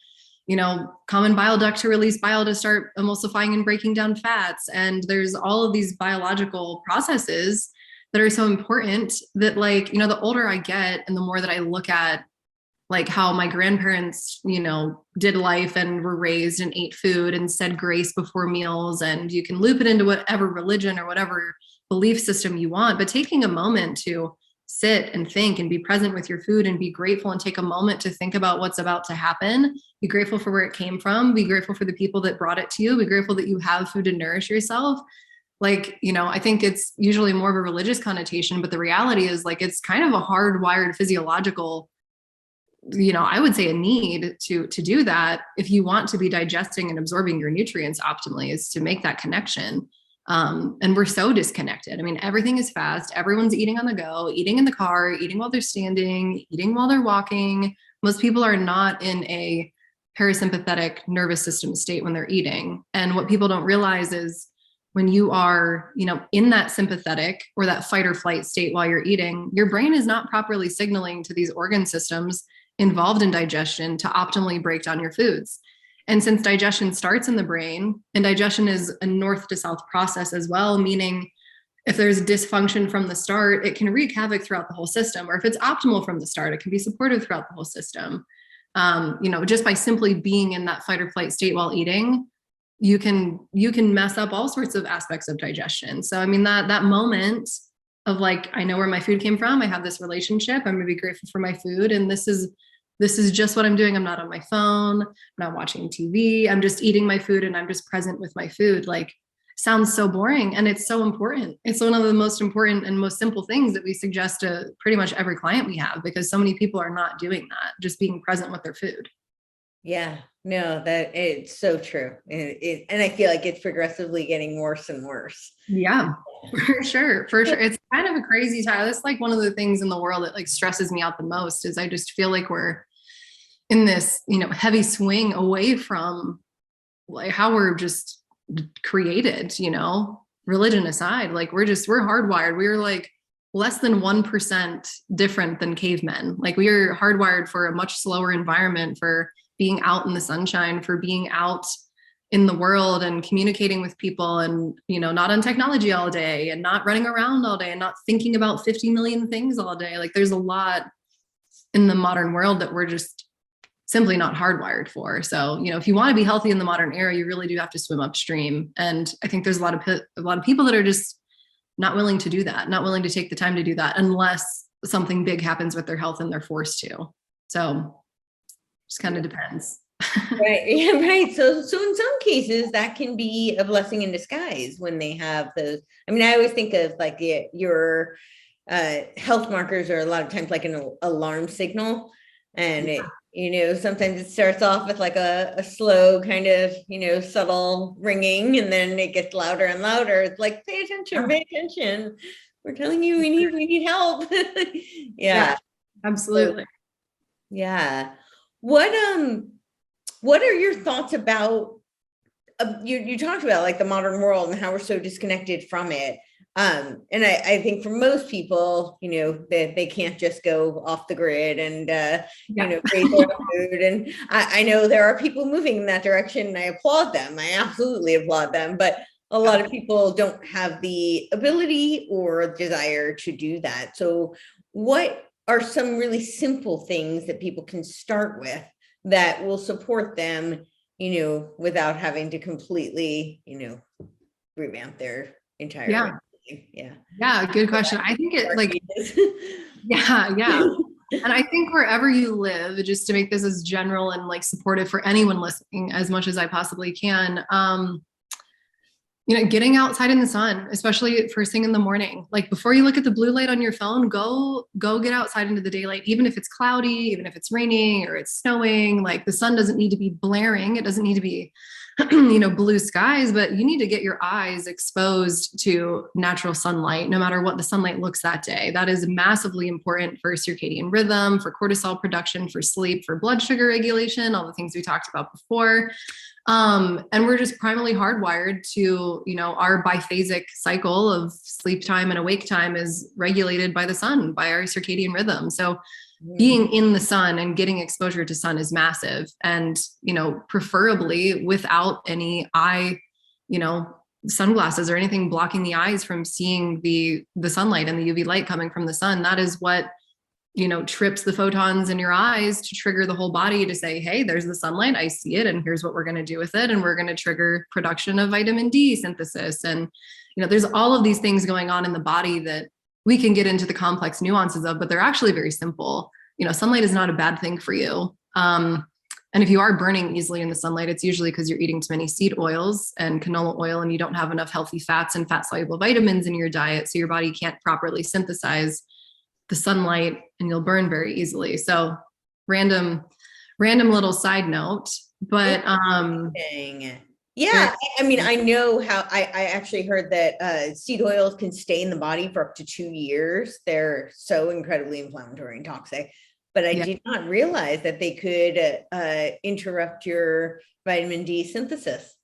common bile duct to release bile to start emulsifying and breaking down fats. And there's all of these biological processes that are so important that, like, the older I get and the more that I look at like how my grandparents, did life and were raised and ate food and said grace before meals, and you can loop it into whatever religion or whatever belief system you want, but taking a moment to sit and think and be present with your food and be grateful and take a moment to think about what's about to happen. Be grateful for where it came from. Be grateful for the people that brought it to you. Be grateful that you have food to nourish yourself. Like, I think it's usually more of a religious connotation, but the reality is like, it's kind of a hardwired physiological, I would say a need to do that if you want to be digesting and absorbing your nutrients optimally, is to make that connection. And we're so disconnected. I mean, everything is fast. Everyone's eating on the go, eating in the car, eating while they're standing, eating while they're walking. Most people are not in a parasympathetic nervous system state when they're eating. And what people don't realize is when you are, in that sympathetic or that fight or flight state while you're eating, your brain is not properly signaling to these organ systems involved in digestion to optimally break down your foods. And since digestion starts in the brain, and digestion is a north to south process as well, meaning if there's dysfunction from the start, it can wreak havoc throughout the whole system. Or if it's optimal from the start, it can be supportive throughout the whole system. Just by simply being in that fight or flight state while eating, you can mess up all sorts of aspects of digestion. So, I mean, that moment of like, I know where my food came from. I have this relationship. I'm going to be grateful for my food. And this is just what I'm doing. I'm not on my phone. I'm not watching TV. I'm just eating my food and I'm just present with my food. Like, sounds so boring. And it's so important. It's one of the most important and most simple things that we suggest to pretty much every client we have, because so many people are not doing that, just being present with their food. Yeah, no, that it's so true. And I feel like it's progressively getting worse and worse. Yeah, for sure. It's kind of a crazy time. That's like one of the things in the world that like stresses me out the most, is I just feel like we're in this, heavy swing away from like how we're just created, religion aside. Like we're hardwired. We're like less than 1% different than cavemen. Like we are hardwired for a much slower environment, for being out in the sunshine, for being out in the world and communicating with people, and, not on technology all day and not running around all day and not thinking about 50 million things all day. Like there's a lot in the modern world that we're just simply not hardwired for. So, if you want to be healthy in the modern era, you really do have to swim upstream. And I think there's a lot of people that are just not willing to do that, not willing to take the time to do that unless something big happens with their health and they're forced to. So just kind of depends. Right. Yeah, right. So in some cases that can be a blessing in disguise when they have those. I mean, I always think of like your health markers are a lot of times like an alarm signal. And sometimes it starts off with like a slow kind of, subtle ringing, and then it gets louder and louder. It's like, pay attention, pay attention. We're telling you we need help. Yeah, absolutely. So, yeah. What are your thoughts about, you talked about like the modern world and how we're so disconnected from it. And I think for most people, they can't just go off the grid and, raise their own food. And I know there are people moving in that direction, and I applaud them. I absolutely applaud them. But a lot of people don't have the ability or desire to do that. So what are some really simple things that people can start with that will support them, without having to completely, revamp their entire Yeah, good question. I think it like yeah. And I think wherever you live, just to make this as general and like supportive for anyone listening as much as I possibly can, getting outside in the sun, especially first thing in the morning, like before you look at the blue light on your phone, go get outside into the daylight, even if it's cloudy, even if it's raining or it's snowing. Like the sun doesn't need to be blaring. It doesn't need to be, blue skies, but you need to get your eyes exposed to natural sunlight, no matter what the sunlight looks that day. That is massively important for circadian rhythm, for cortisol production, for sleep, for blood sugar regulation, all the things we talked about before. And we're just primarily hardwired to, our biphasic cycle of sleep time and awake time is regulated by the sun, by our circadian rhythm. So being in the sun and getting exposure to sun is massive. And, preferably without any eye, sunglasses or anything blocking the eyes from seeing the sunlight and the UV light coming from the sun. That is what trips the photons in your eyes to trigger the whole body to say, hey, there's the sunlight, I see it, and here's what we're going to do with it. And we're going to trigger production of vitamin D synthesis. And, there's all of these things going on in the body that we can get into the complex nuances of, but they're actually very simple. Sunlight is not a bad thing for you. And if you are burning easily in the sunlight, it's usually because you're eating too many seed oils and canola oil, and you don't have enough healthy fats and fat soluble vitamins in your diet. So your body can't properly synthesize the sunlight, and you'll burn very easily. So random little side note, but yeah, I mean, I know how I actually heard that seed oils can stay in the body for up to 2 years. They're so incredibly inflammatory and toxic, but I did not realize that they could interrupt your vitamin D synthesis.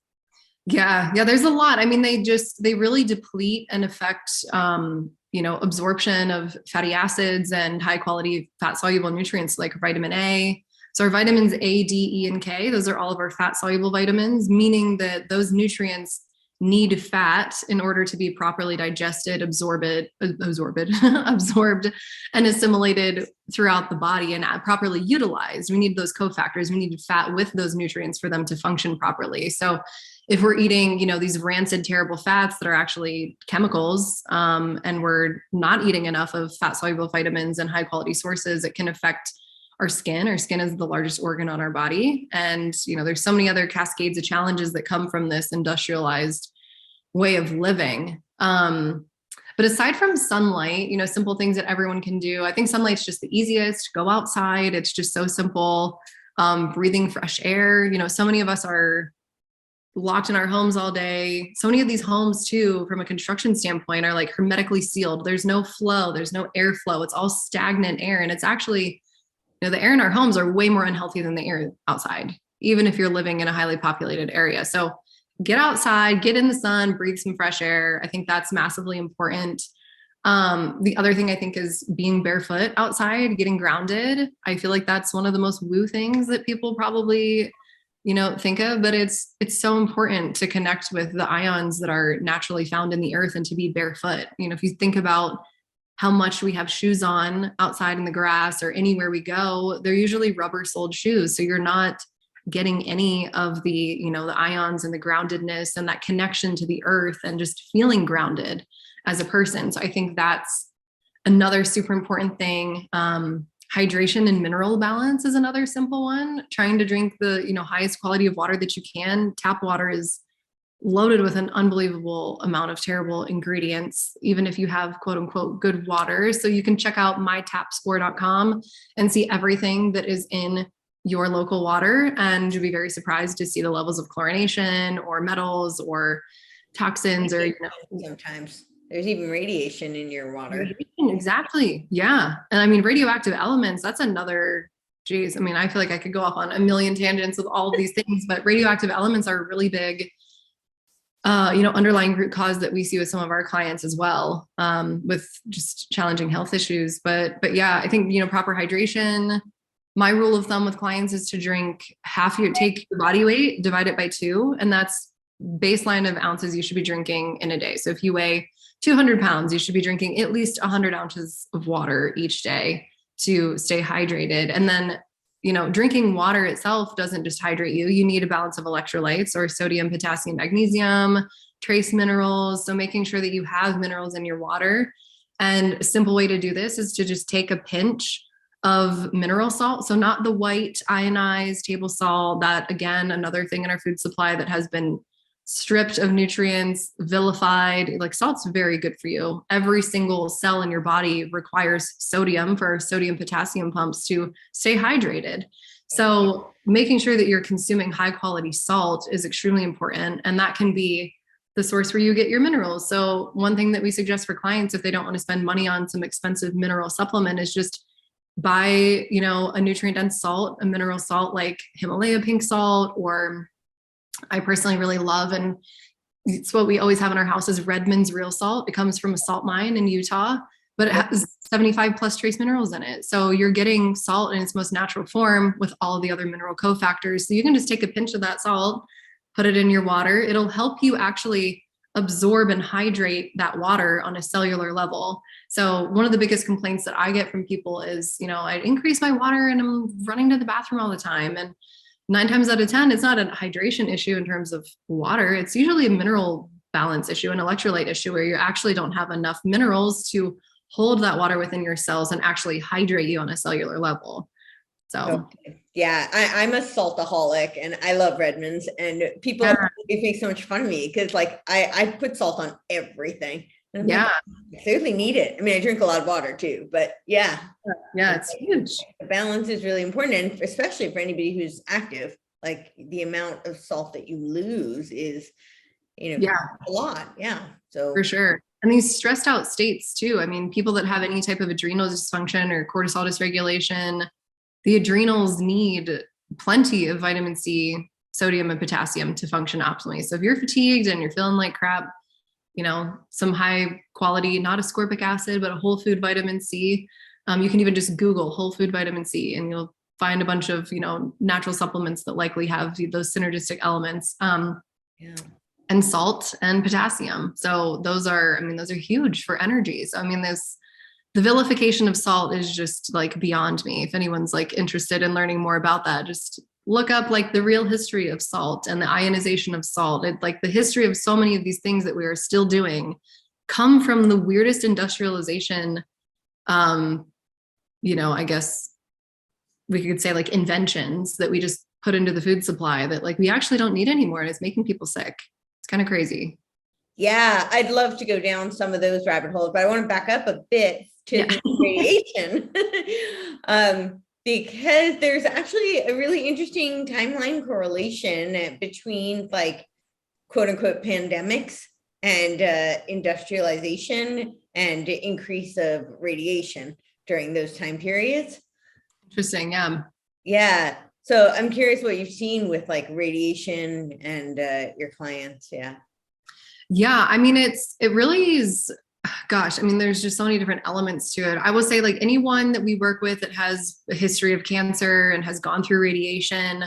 Yeah, there's a lot. I mean, they really deplete and affect absorption of fatty acids and high quality fat soluble nutrients like vitamin A. So our vitamins A, D, E, and K, those are all of our fat soluble vitamins, meaning that those nutrients need fat in order to be properly digested, absorbed, and assimilated throughout the body and properly utilized. We need those cofactors. We need fat with those nutrients for them to function properly. So if we're eating, these rancid, terrible fats that are actually chemicals, and we're not eating enough of fat soluble vitamins and high quality sources, it can affect our skin. Our skin is the largest organ on our body. And, there's so many other cascades of challenges that come from this industrialized way of living. But aside from sunlight, simple things that everyone can do, I think sunlight's just the easiest. Go outside. It's just so simple. Breathing fresh air. So many of us are locked in our homes all day. So many of these homes too, from a construction standpoint, are like hermetically sealed. There's no flow. There's no airflow. It's all stagnant air. And it's actually, the air in our homes are way more unhealthy than the air outside, even if you're living in a highly populated area. So get outside, get in the sun, breathe some fresh air. I think that's massively important. The other thing I think is being barefoot outside, getting grounded. I feel like that's one of the most woo things that people probably, think of, but it's so important to connect with the ions that are naturally found in the earth and to be barefoot. If you think about how much we have shoes on outside in the grass or anywhere we go, they're usually rubber soled shoes. So you're not getting any of the, the ions and the groundedness and that connection to the earth and just feeling grounded as a person. So I think that's another super important thing. Hydration and mineral balance is another simple one. Trying to drink the, highest quality of water that you can. Tap water is loaded with an unbelievable amount of terrible ingredients, even if you have quote unquote good water. So you can check out mytapscore.com and see everything that is in your local water, and you'll be very surprised to see the levels of chlorination or metals or toxins or, sometimes there's even radiation in your water. Exactly. Yeah. And I mean, radioactive elements, that's another, geez, I mean, I feel like I could go off on a million tangents with all of these things, but radioactive elements are a really big, underlying root cause that we see with some of our clients as well, with just challenging health issues. But yeah, I think, proper hydration. My rule of thumb with clients is to drink take your body weight, divide it by 2. And that's baseline of ounces you should be drinking in a day. So if you weigh 200 pounds, you should be drinking at least 100 ounces of water each day to stay hydrated. And then, drinking water itself doesn't just hydrate you. You need a balance of electrolytes or sodium, potassium, magnesium, trace minerals. So making sure that you have minerals in your water. And a simple way to do this is to just take a pinch of mineral salt. So not the white ionized table salt, that again, another thing in our food supply that has been stripped of nutrients, vilified. Like, salt's very good for you. Every single cell in your body requires sodium for sodium potassium pumps to stay hydrated. So making sure that you're consuming high quality salt is extremely important. And that can be the source where you get your minerals. So one thing that we suggest for clients, if they don't want to spend money on some expensive mineral supplement, is just buy, a nutrient dense salt, a mineral salt like Himalaya pink salt, or I personally really love, and it's what we always have in our house, is Redmond's real salt. It comes from a salt mine in Utah, but it has 75 plus trace minerals in it. So you're getting salt in its most natural form with all of the other mineral cofactors. So you can just take a pinch of that salt, put it in your water. It'll help you actually absorb and hydrate that water on a cellular level. So one of the biggest complaints that I get from people is, I increase my water and I'm running to the bathroom all the time. And 9 times out of 10, it's not a hydration issue in terms of water. It's usually a mineral balance issue, an electrolyte issue, where you actually don't have enough minerals to hold that water within your cells and actually hydrate you on a cellular level. So, yeah, I'm a saltaholic and I love Redmond's, and people make so much fun of me because I put salt on everything. And I certainly need it. I mean, I drink a lot of water too, but it's huge. The balance is really important. And especially for anybody who's active, like the amount of salt that you lose is, a lot. Yeah. So for sure. And these stressed out states too. I mean, people that have any type of adrenal dysfunction or cortisol dysregulation, the adrenals need plenty of vitamin C, sodium, and potassium to function optimally. So if you're fatigued and you're feeling like crap, some high quality, not ascorbic acid, but a whole food vitamin C. You can even just Google whole food vitamin C and you'll find a bunch of, natural supplements that likely have those synergistic elements, and salt and potassium. So those are huge for energy. So, the vilification of salt is just beyond me. If anyone's interested in learning more about that, just look up the real history of salt and the ionization of salt. The history of so many of these things that we are still doing come from the weirdest industrialization. I guess we could say inventions that we just put into the food supply that we actually don't need anymore. And it's making people sick. It's kind of crazy. Yeah. I'd love to go down some of those rabbit holes, but I want to back up a bit to the radiation. Because there's actually a really interesting timeline correlation between quote unquote pandemics and industrialization and increase of radiation during those time periods. Interesting. Yeah. Yeah. So I'm curious what you've seen with radiation and your clients. Yeah. Yeah. It really is. Gosh, there's just so many different elements to it. I will say anyone that we work with that has a history of cancer and has gone through radiation,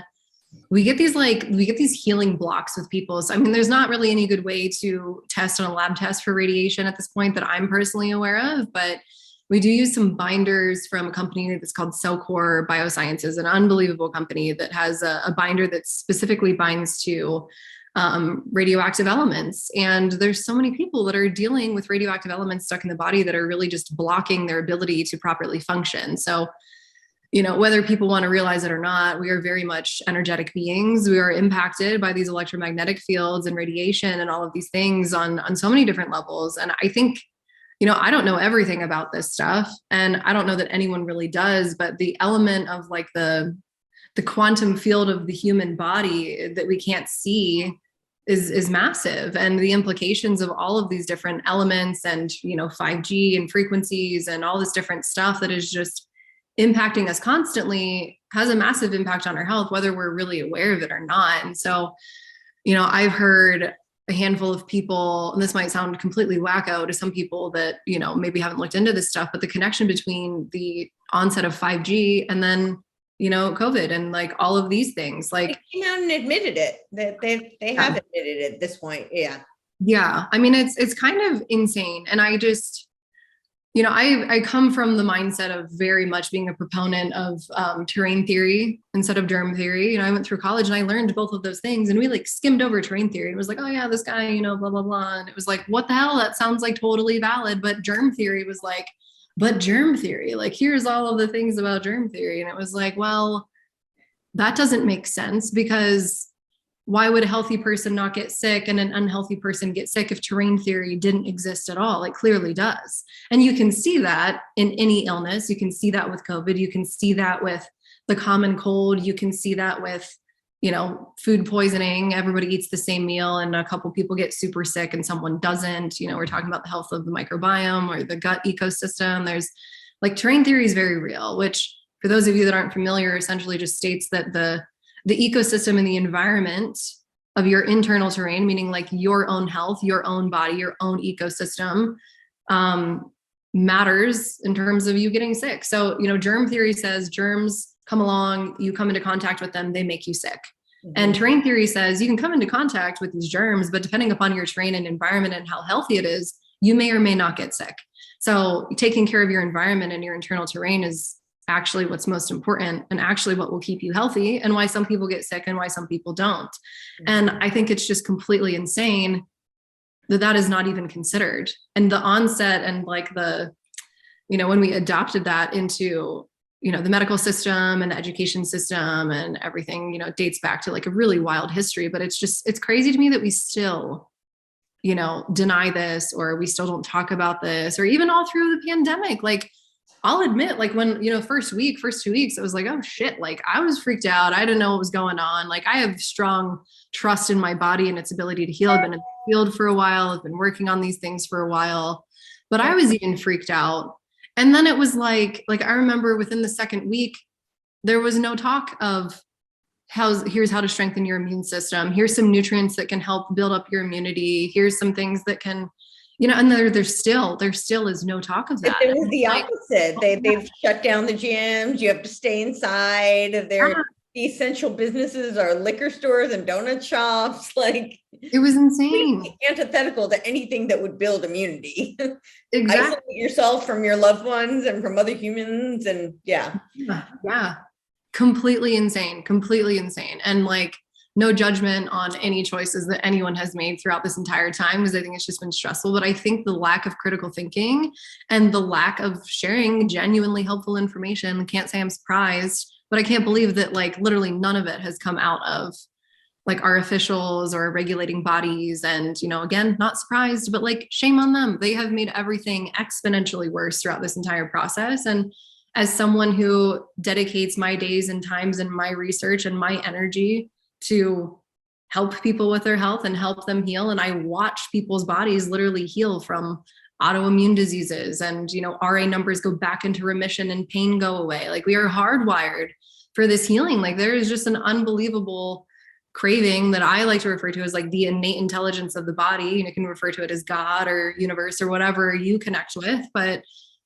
we get these healing blocks with people. So, there's not really any good way to test on a lab test for radiation at this point that I'm personally aware of, but we do use some binders from a company that's called Cellcore Biosciences, an unbelievable company that has a binder that specifically binds to radioactive elements. And there's so many people that are dealing with radioactive elements stuck in the body that are really just blocking their ability to properly function. So, whether people want to realize it or not, we are very much energetic beings. We are impacted by these electromagnetic fields and radiation and all of these things on so many different levels. And I think, I don't know everything about this stuff, and I don't know that anyone really does, but the element of the the quantum field of the human body that we can't see is massive. And the implications of all of these different elements and, 5G and frequencies and all this different stuff that is just impacting us constantly has a massive impact on our health, whether we're really aware of it or not. And so, I've heard a handful of people, and this might sound completely wacko to some people that, maybe haven't looked into this stuff, but the connection between the onset of 5G and then, COVID and like all of these things, like they came out and admitted it, that they have admitted it at this point. Yeah. Yeah. I mean, it's kind of insane. And I just, I come from the mindset of very much being a proponent of terrain theory instead of germ theory. I went through college and I learned both of those things, and we like skimmed over terrain theory. It was like, oh yeah, this guy, blah, blah, blah. And it was like, what the hell? That sounds like totally valid. But germ theory was like, but germ theory, like, here's all of the things about germ theory. And it was like, well, that doesn't make sense, because why would a healthy person not get sick and an unhealthy person get sick if terrain theory didn't exist at all? It clearly does. And you can see that in any illness. You can see that with COVID. You can see that with the common cold. You can see that with, food poisoning. Everybody eats the same meal and a couple people get super sick and someone doesn't. We're talking about the health of the microbiome or the gut ecosystem. There's like terrain theory is very real, which for those of you that aren't familiar, essentially just states that the ecosystem and the environment of your internal terrain, meaning like your own health, your own body, your own ecosystem, matters in terms of you getting sick. So, germ theory says germs come along, you come into contact with them, they make you sick. Mm-hmm. And terrain theory says you can come into contact with these germs, but depending upon your terrain and environment and how healthy it is, you may or may not get sick. So taking care of your environment and your internal terrain is actually what's most important, and actually what will keep you healthy, and why some people get sick and why some people don't. Mm-hmm. And I think it's just completely insane that is not even considered. And the onset and like when we adopted that into, the medical system and the education system and everything, dates back to like a really wild history, but it's crazy to me that we still, deny this, or we still don't talk about this, or even all through the pandemic. Like, I'll admit, like when, first 2 weeks, it was like, oh shit, like I was freaked out. I didn't know what was going on. Like, I have strong trust in my body and its ability to heal. I've been in the field for a while. I've been working on these things for a while, but I was even freaked out. And then it was like I remember within the second week, there was no talk of here's how to strengthen your immune system. Here's some nutrients that can help build up your immunity. Here's some things that can, and there still is no talk of that. It was the opposite. They've shut down the gyms. You have to stay inside. The essential businesses are liquor stores and donut shops. Like, it was insane. Antithetical to anything that would build immunity. Exactly. Isolate yourself from your loved ones and from other humans. And yeah. Completely insane. And like, no judgment on any choices that anyone has made throughout this entire time, because I think it's just been stressful. But I think the lack of critical thinking and the lack of sharing genuinely helpful information, I can't say I'm surprised, but I can't believe that like literally none of it has come out of like our officials or regulating bodies. And, again, not surprised, but like shame on them. They have made everything exponentially worse throughout this entire process. And as someone who dedicates my days and times and my research and my energy to help people with their health and help them heal, and I watch people's bodies literally heal from autoimmune diseases, and RA numbers go back into remission and pain go away. Like, we are hardwired for this healing. Like, there is just an unbelievable craving that I like to refer to as like the innate intelligence of the body. You can refer to it as God or universe or whatever you connect with, but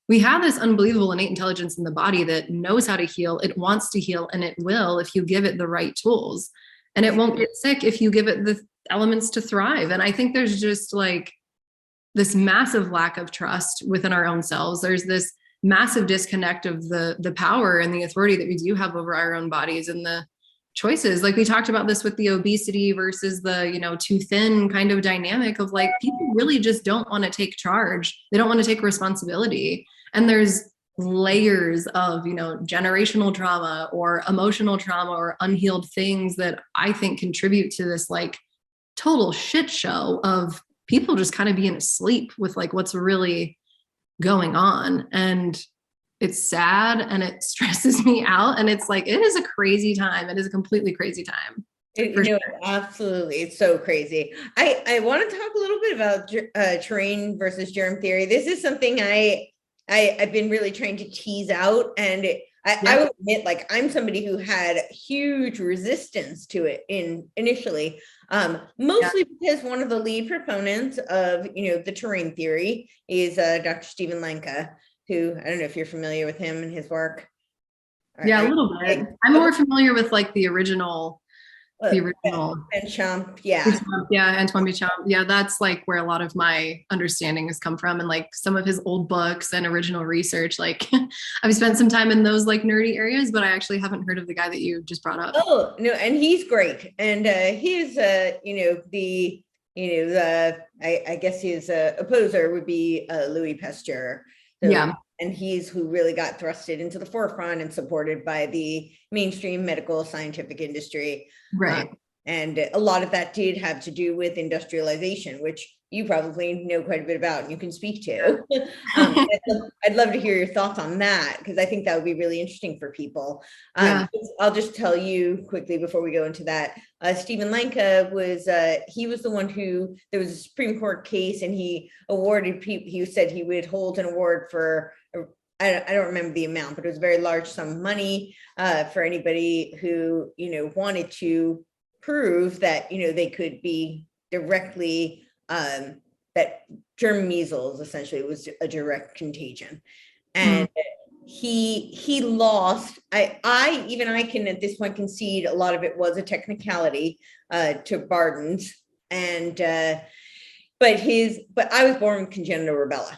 we have this unbelievable innate intelligence in the body that knows how to heal. It wants to heal, and it will if you give it the right tools. And it won't get sick if you give it the elements to thrive. And I think there's just like this massive lack of trust within our own selves. There's this massive disconnect of the power and the authority that we do have over our own bodies and the choices. Like, we talked about this with the obesity versus the, too thin kind of dynamic of like, people really just don't want to take charge. They don't want to take responsibility. And there's layers of, generational trauma or emotional trauma or unhealed things that I think contribute to this like total shit show of people just kind of being asleep with like what's really going on. And it's sad and it stresses me out. And it's like, it is a crazy time. It is a completely crazy time. Absolutely. It's so crazy. I want to talk a little bit about terrain versus germ theory. This is something I've been really trying to tease out. And I will admit, like, I'm somebody who had huge resistance to it initially, mostly because one of the lead proponents of, the terrain theory is Dr. Steven Lenka, who, I don't know if you're familiar with him and his work. Yeah, a little bit. I'm more familiar with like the original. Béchamp, yeah. Antoine Béchamp. Yeah, that's like where a lot of my understanding has come from, and like some of his old books and original research. Like I've spent some time in those like nerdy areas, but I actually haven't heard of the guy that you just brought up. Oh no, and he's great, and he's I guess his opposer would be Louis Pasteur. So, yeah. And he's who really got thrusted into the forefront and supported by the mainstream medical scientific industry. Right. And a lot of that did have to do with industrialization, which you probably know quite a bit about and you can speak to. I'd love to hear your thoughts on that, because I think that would be really interesting for people. I'll just tell you quickly before we go into that. Steven Lenka was, he was the one who, there was a Supreme Court case and he awarded people, he said he would hold an award for, I don't remember the amount, but it was a very large sum of money for anybody who, wanted to prove that, they could be directly, that germ measles essentially was a direct contagion. And he lost. I can at this point concede a lot of it was a technicality to Barden's, and but I was born with congenital rubella,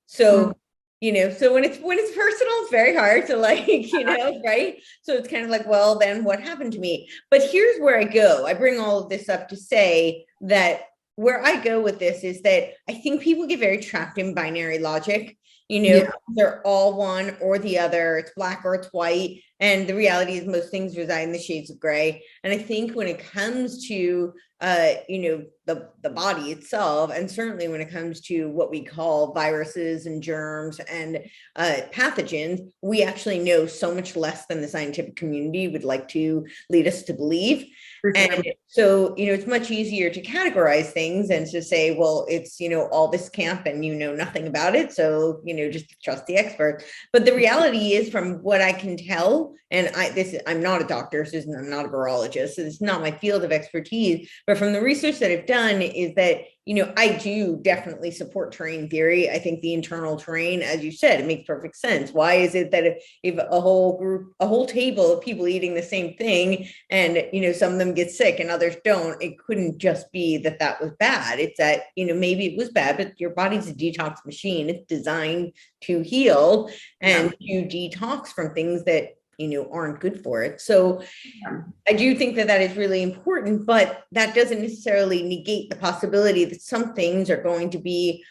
so so when it's personal, it's very hard to right? So it's kind of like, well, then what happened to me? But here's where I go. I bring all of this up to say that where I go with this is that I think people get very trapped in binary logic. They're all one or the other. It's black or it's white. And the reality is most things reside in the shades of gray. And I think when it comes to, the body itself, and certainly when it comes to what we call viruses and germs and pathogens, we actually know so much less than the scientific community would like to lead us to believe. And so, it's much easier to categorize things and to say, well, it's, all this camp and nothing about it. So, just trust the experts. But the reality is, from what I can tell, and I'm not a doctor, so I'm not a virologist, so it's not my field of expertise, but from the research that I've done is that, I do definitely support terrain theory. I think the internal terrain, as you said, it makes perfect sense. Why is it that if a whole table of people eating the same thing and, some of them get sick and others don't, it couldn't just be that was bad. It's that, maybe it was bad, but your body's a detox machine. It's designed to heal and to detox from things that aren't good for it. So I do think that is really important, but that doesn't necessarily negate the possibility that some things are going to be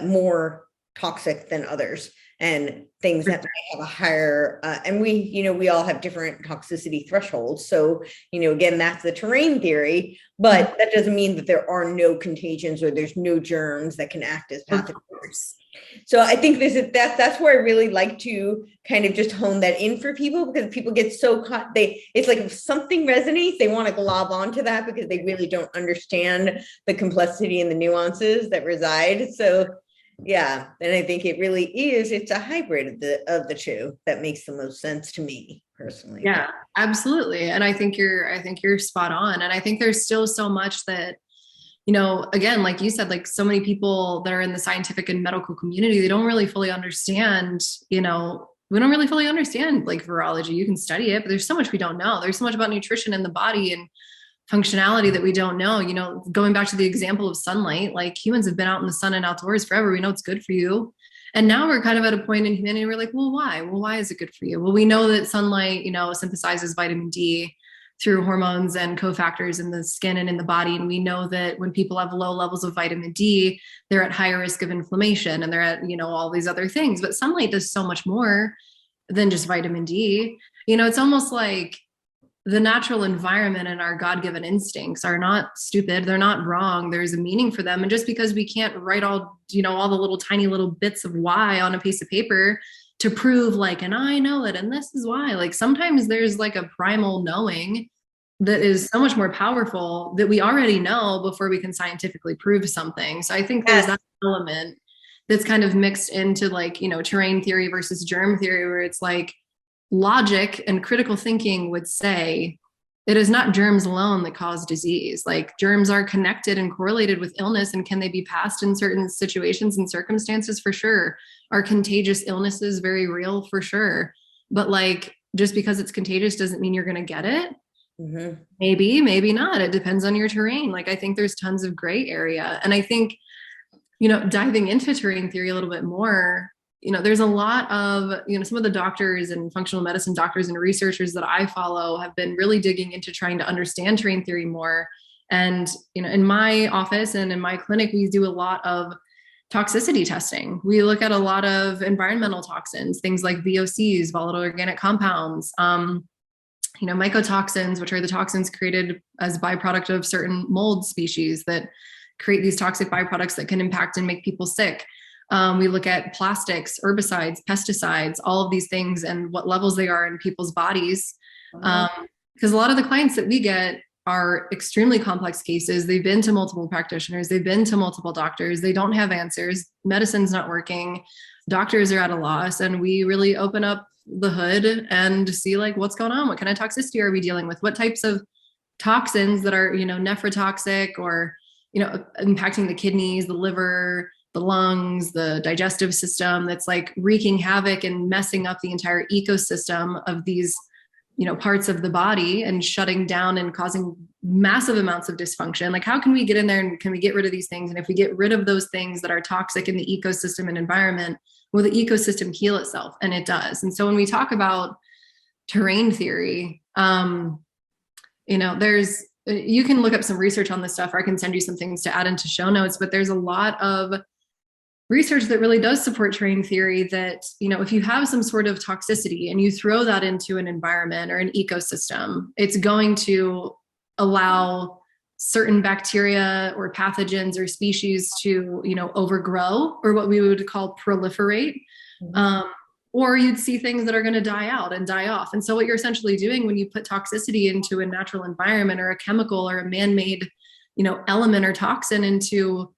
more toxic than others, and things that might have a higher, and we all have different toxicity thresholds. So, again, that's the terrain theory, but that doesn't mean that there are no contagions or there's no germs that can act as pathogens. So I think that's where I really like to kind of just hone that in for people, because people get so caught. It's like if something resonates, they want to glob onto that because they really don't understand the complexity and the nuances that reside. So yeah, and I think it really is. It's a hybrid of the two that makes the most sense to me personally. Yeah, absolutely. And I think you're spot on. And I think there's still so much that, again, like you said, like so many people that are in the scientific and medical community, they don't really fully understand, we don't really fully understand like virology. You can study it, but there's so much we don't know. There's so much about nutrition in the body and functionality that we don't know. Going back to the example of sunlight, like humans have been out in the sun and outdoors forever. We know it's good for you. And now we're kind of at a point in humanity, we're like, well, why? Well, why is it good for you? Well, we know that sunlight, synthesizes vitamin D through hormones and cofactors in the skin and in the body. And we know that when people have low levels of vitamin D, they're at higher risk of inflammation and they're at, all these other things. But sunlight does so much more than just vitamin D. It's almost like the natural environment and our God-given instincts are not stupid. They're not wrong. There's a meaning for them. And just because we can't write all the little tiny little bits of why on a piece of paper to prove like, and I know it, and this is why. Like sometimes there's like a primal knowing that is so much more powerful that we already know before we can scientifically prove something. So I think there's that element that's kind of mixed into like, you know, terrain theory versus germ theory, where it's like logic and critical thinking would say it is not germs alone that cause disease. Like germs are connected and correlated with illness, and can they be passed in certain situations and circumstances? For sure. Are contagious illnesses very real? For sure. But like, just because it's contagious doesn't mean you're going to get it. Mm-hmm. Maybe not. It depends on your terrain. Like I think there's tons of gray area. And I think, you know, diving into terrain theory a little bit more, you know, there's a lot of, you know, some of the doctors and functional medicine doctors and researchers that I follow have been really digging into trying to understand terrain theory more. And, you know, in my office and in my clinic, we do a lot of toxicity testing. We look at a lot of environmental toxins, things like VOCs, volatile organic compounds, you know, mycotoxins, which are the toxins created as byproduct of certain mold species that create these toxic byproducts that can impact and make people sick. We look at plastics, herbicides, pesticides, all of these things and what levels they are in people's bodies. Because a lot of the clients that we get are extremely complex cases. They've been to multiple practitioners. They've been to multiple doctors. They don't have answers. Medicine's not working. Doctors are at a loss. And we really open up the hood and see like what's going on. What kind of toxicity are we dealing with? What types of toxins that are, you know, nephrotoxic or, you know, impacting the kidneys, the liver, the lungs, the digestive system, that's like wreaking havoc and messing up the entire ecosystem of these, you know, parts of the body and shutting down and causing massive amounts of dysfunction. Like how can we get in there and can we get rid of these things? And if we get rid of those things that are toxic in the ecosystem and environment, will the ecosystem heal itself? And it does. And so when we talk about terrain theory, you know, you can look up some research on this stuff, or I can send you some things to add into show notes, but there's a lot of research that really does support terrain theory that, you know, if you have some sort of toxicity and you throw that into an environment or an ecosystem, it's going to allow certain bacteria or pathogens or species to, you know, overgrow, or what we would call proliferate. Or you'd see things that are going to die out and die off. And so what you're essentially doing when you put toxicity into a natural environment or a chemical or a man-made, you know, element or toxin into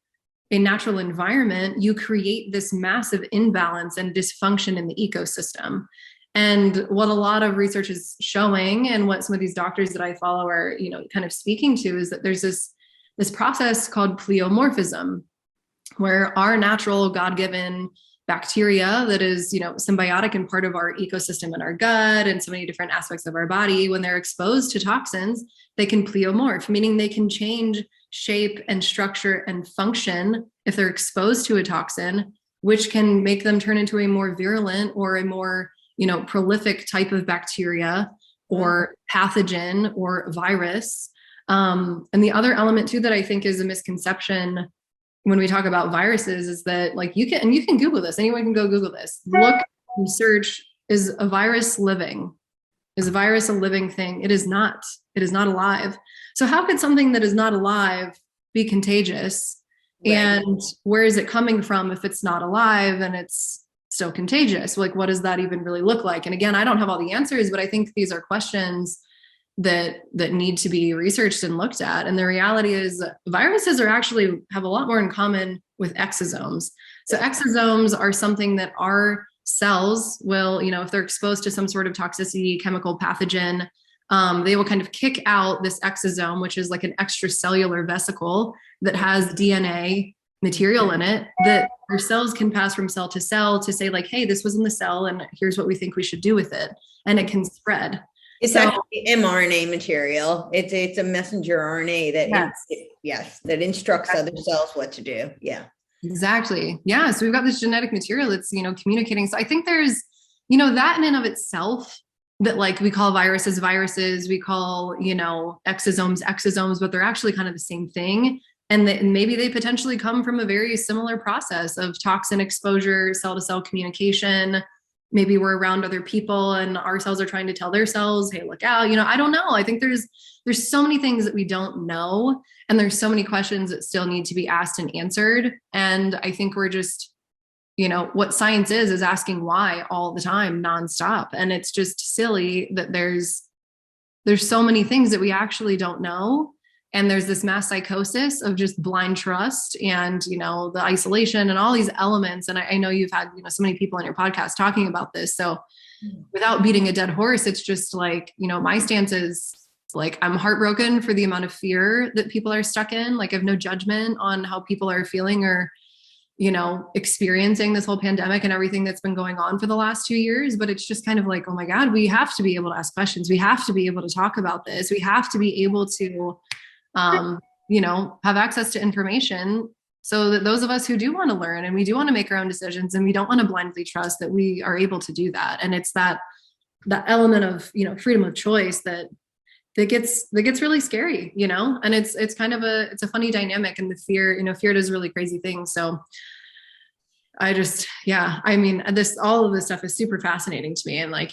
a natural environment, you create this massive imbalance and dysfunction in the ecosystem. And what a lot of research is showing, and what some of these doctors that I follow are, you know, kind of speaking to, is that there's this process called pleomorphism, where our natural God-given bacteria that is, you know, symbiotic and part of our ecosystem in our gut and so many different aspects of our body, when they're exposed to toxins, they can pleomorph, meaning they can change shape and structure and function if they're exposed to a toxin, which can make them turn into a more virulent or a more, you know, prolific type of bacteria or pathogen or virus. And the other element too that I think is a misconception when we talk about viruses is that, like, you can Google this. Anyone can go Google this. Look and search, is a virus living? Is a virus a living thing? It is not. It is not alive. So how could something that is not alive be contagious? Right. And where is it coming from if it's not alive and it's still contagious? Like, what does that even really look like? And again, I don't have all the answers, but I think these are questions that need to be researched and looked at. And the reality is viruses have a lot more in common with exosomes. So exosomes are something that our cells will, you know, if they're exposed to some sort of toxicity, chemical pathogen, they will kind of kick out this exosome, which is like an extracellular vesicle that has DNA material in it that our cells can pass from cell to cell to say like, hey, this was in the cell and here's what we think we should do with it. And it can spread. It's actually mRNA material. It's a messenger RNA that instructs other cells what to do. Yeah. Exactly. Yeah. So we've got this genetic material that's, you know, communicating. So I think there's, you know, that in and of itself, that like we call viruses, we call, you know, exosomes, but they're actually kind of the same thing. And maybe they potentially come from a very similar process of toxin exposure, cell to cell communication. Maybe we're around other people and our cells are trying to tell their cells, hey, look out. You know, I don't know. I think there's so many things that we don't know. And there's so many questions that still need to be asked and answered. And I think we're just what science is asking why all the time, nonstop. And it's just silly that there's so many things that we actually don't know. And there's this mass psychosis of just blind trust and, the isolation and all these elements. And I know you've had, so many people on your podcast talking about this. So without beating a dead horse, it's just like, my stance is like, I'm heartbroken for the amount of fear that people are stuck in. Like, I have no judgment on how people are feeling or, experiencing this whole pandemic and everything that's been going on for the last 2 years. But it's just kind of like, oh my God, we have to be able to ask questions. We have to be able to talk about this. We have to be able to, have access to information so that those of us who do want to learn and we do want to make our own decisions and we don't want to blindly trust, that we are able to do that. And it's that element of, freedom of choice that gets really scary, and it's kind of it's a funny dynamic, and the fear, fear does really crazy things. So I just, all of this stuff is super fascinating to me. And like,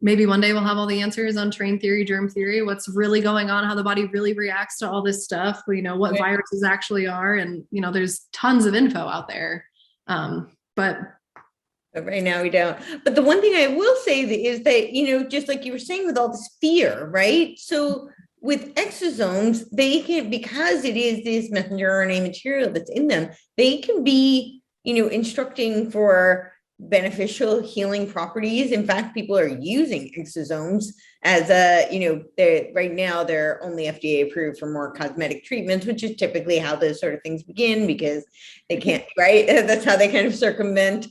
maybe one day we'll have all the answers on train theory, germ theory, what's really going on, how the body really reacts to all this stuff, what viruses actually are. And, there's tons of info out there. But right now we don't. But the one thing I will say is that, just like you were saying with all this fear, right? So with exosomes, they can, because it is this messenger RNA material that's in them, they can be, instructing for beneficial healing properties. In fact, people are using exosomes as right now they're only FDA approved for more cosmetic treatments, which is typically how those sort of things begin, because they can't, right? That's how they kind of circumvent.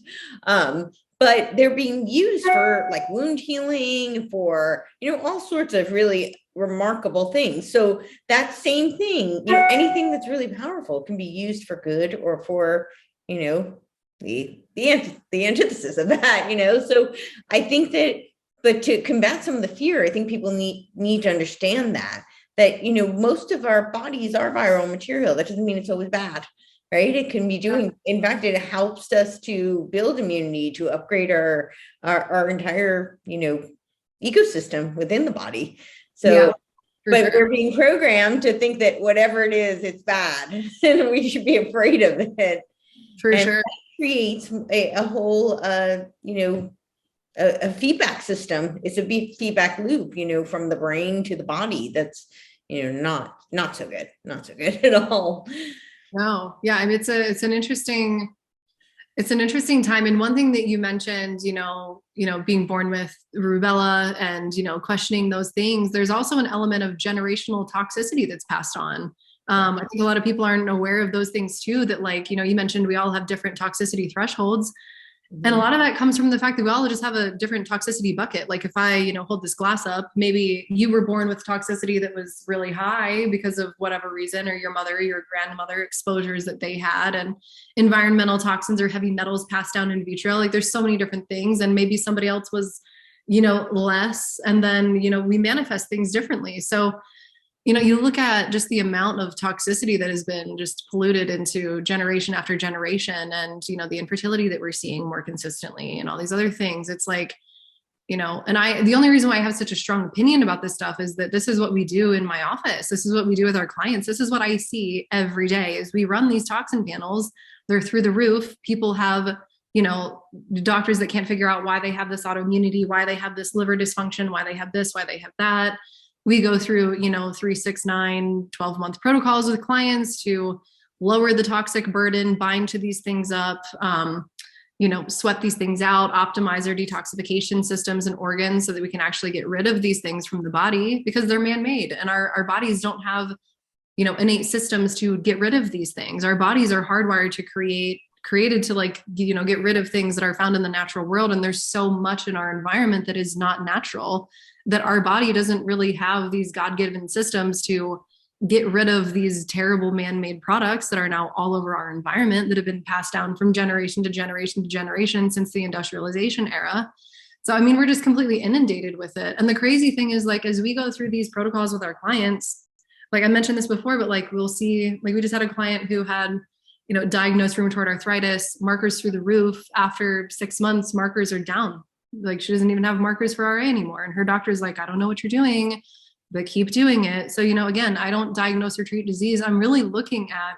But they're being used for like wound healing, for, all sorts of really remarkable things. So that same thing, anything that's really powerful can be used for good or for, the antithesis of that, So I think that, but to combat some of the fear, I think people need to understand that, most of our bodies are viral material. That doesn't mean it's always bad, right? It can be doing, in fact, it helps us to build immunity, to upgrade our entire, ecosystem within the body. So, but we're being programmed to think that whatever it is, it's bad and we should be afraid of it. For sure. That creates a whole, a feedback system. It's a feedback loop, from the brain to the body. That's, not so good, at all. No. Yeah. I mean, it's an interesting time. And one thing that you mentioned, being born with rubella and, questioning those things, there's also an element of generational toxicity that's passed on. I think a lot of people aren't aware of those things too, that like, you mentioned we all have different toxicity thresholds. And a lot of that comes from the fact that we all just have a different toxicity bucket. Like if I, hold this glass up, maybe you were born with toxicity that was really high because of whatever reason, or your mother, your grandmother exposures that they had, and environmental toxins or heavy metals passed down in vitro. Like there's so many different things. And maybe somebody else was, less. And then, we manifest things differently. So, you look at just the amount of toxicity that has been just polluted into generation after generation, and, the infertility that we're seeing more consistently and all these other things. It's like, and the only reason why I have such a strong opinion about this stuff is that this is what we do in my office. This is what we do with our clients. This is what I see every day is we run these toxin panels. They're through the roof. People have, doctors that can't figure out why they have this autoimmunity, why they have this liver dysfunction, why they have this, why they have that. We go through, 3, 6, 9, 12-month protocols with clients to lower the toxic burden, bind to these things up, sweat these things out, optimize our detoxification systems and organs so that we can actually get rid of these things from the body, because they're man-made and our bodies don't have, innate systems to get rid of these things. Our bodies are hardwired to created to get rid of things that are found in the natural world. And there's so much in our environment that is not natural, that our body doesn't really have these God-given systems to get rid of these terrible man-made products that are now all over our environment, that have been passed down from generation to generation to generation since the industrialization era. So, I mean, we're just completely inundated with it. And the crazy thing is, like, as we go through these protocols with our clients, like I mentioned this before, but like we'll see, like we just had a client who had, diagnosed rheumatoid arthritis, markers through the roof. After 6 months, markers are down. Like she doesn't even have markers for RA anymore. And her doctor's like, I don't know what you're doing, but keep doing it. So, again, I don't diagnose or treat disease. I'm really looking at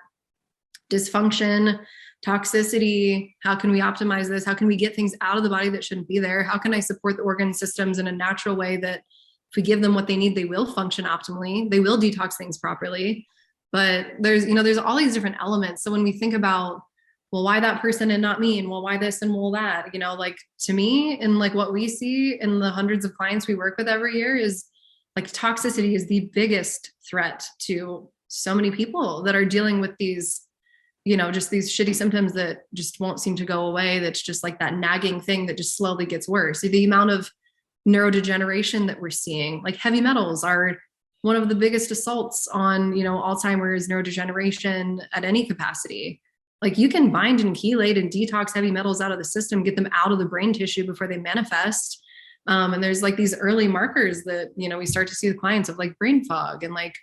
dysfunction, toxicity. How can we optimize this? How can we get things out of the body that shouldn't be there? How can I support the organ systems in a natural way that if we give them what they need, they will function optimally. They will detox things properly. But there's all these different elements. So when we think about, well, why that person and not me? And well, why this and well, that, like to me and like what we see in the hundreds of clients we work with every year is like toxicity is the biggest threat to so many people that are dealing with these, just these shitty symptoms that just won't seem to go away. That's just like that nagging thing that just slowly gets worse. So the amount of neurodegeneration that we're seeing, like heavy metals are one of the biggest assaults on, Alzheimer's, neurodegeneration at any capacity. Like you can bind and chelate and detox heavy metals out of the system, get them out of the brain tissue before they manifest. And there's like these early markers that, we start to see the clients of like brain fog and like,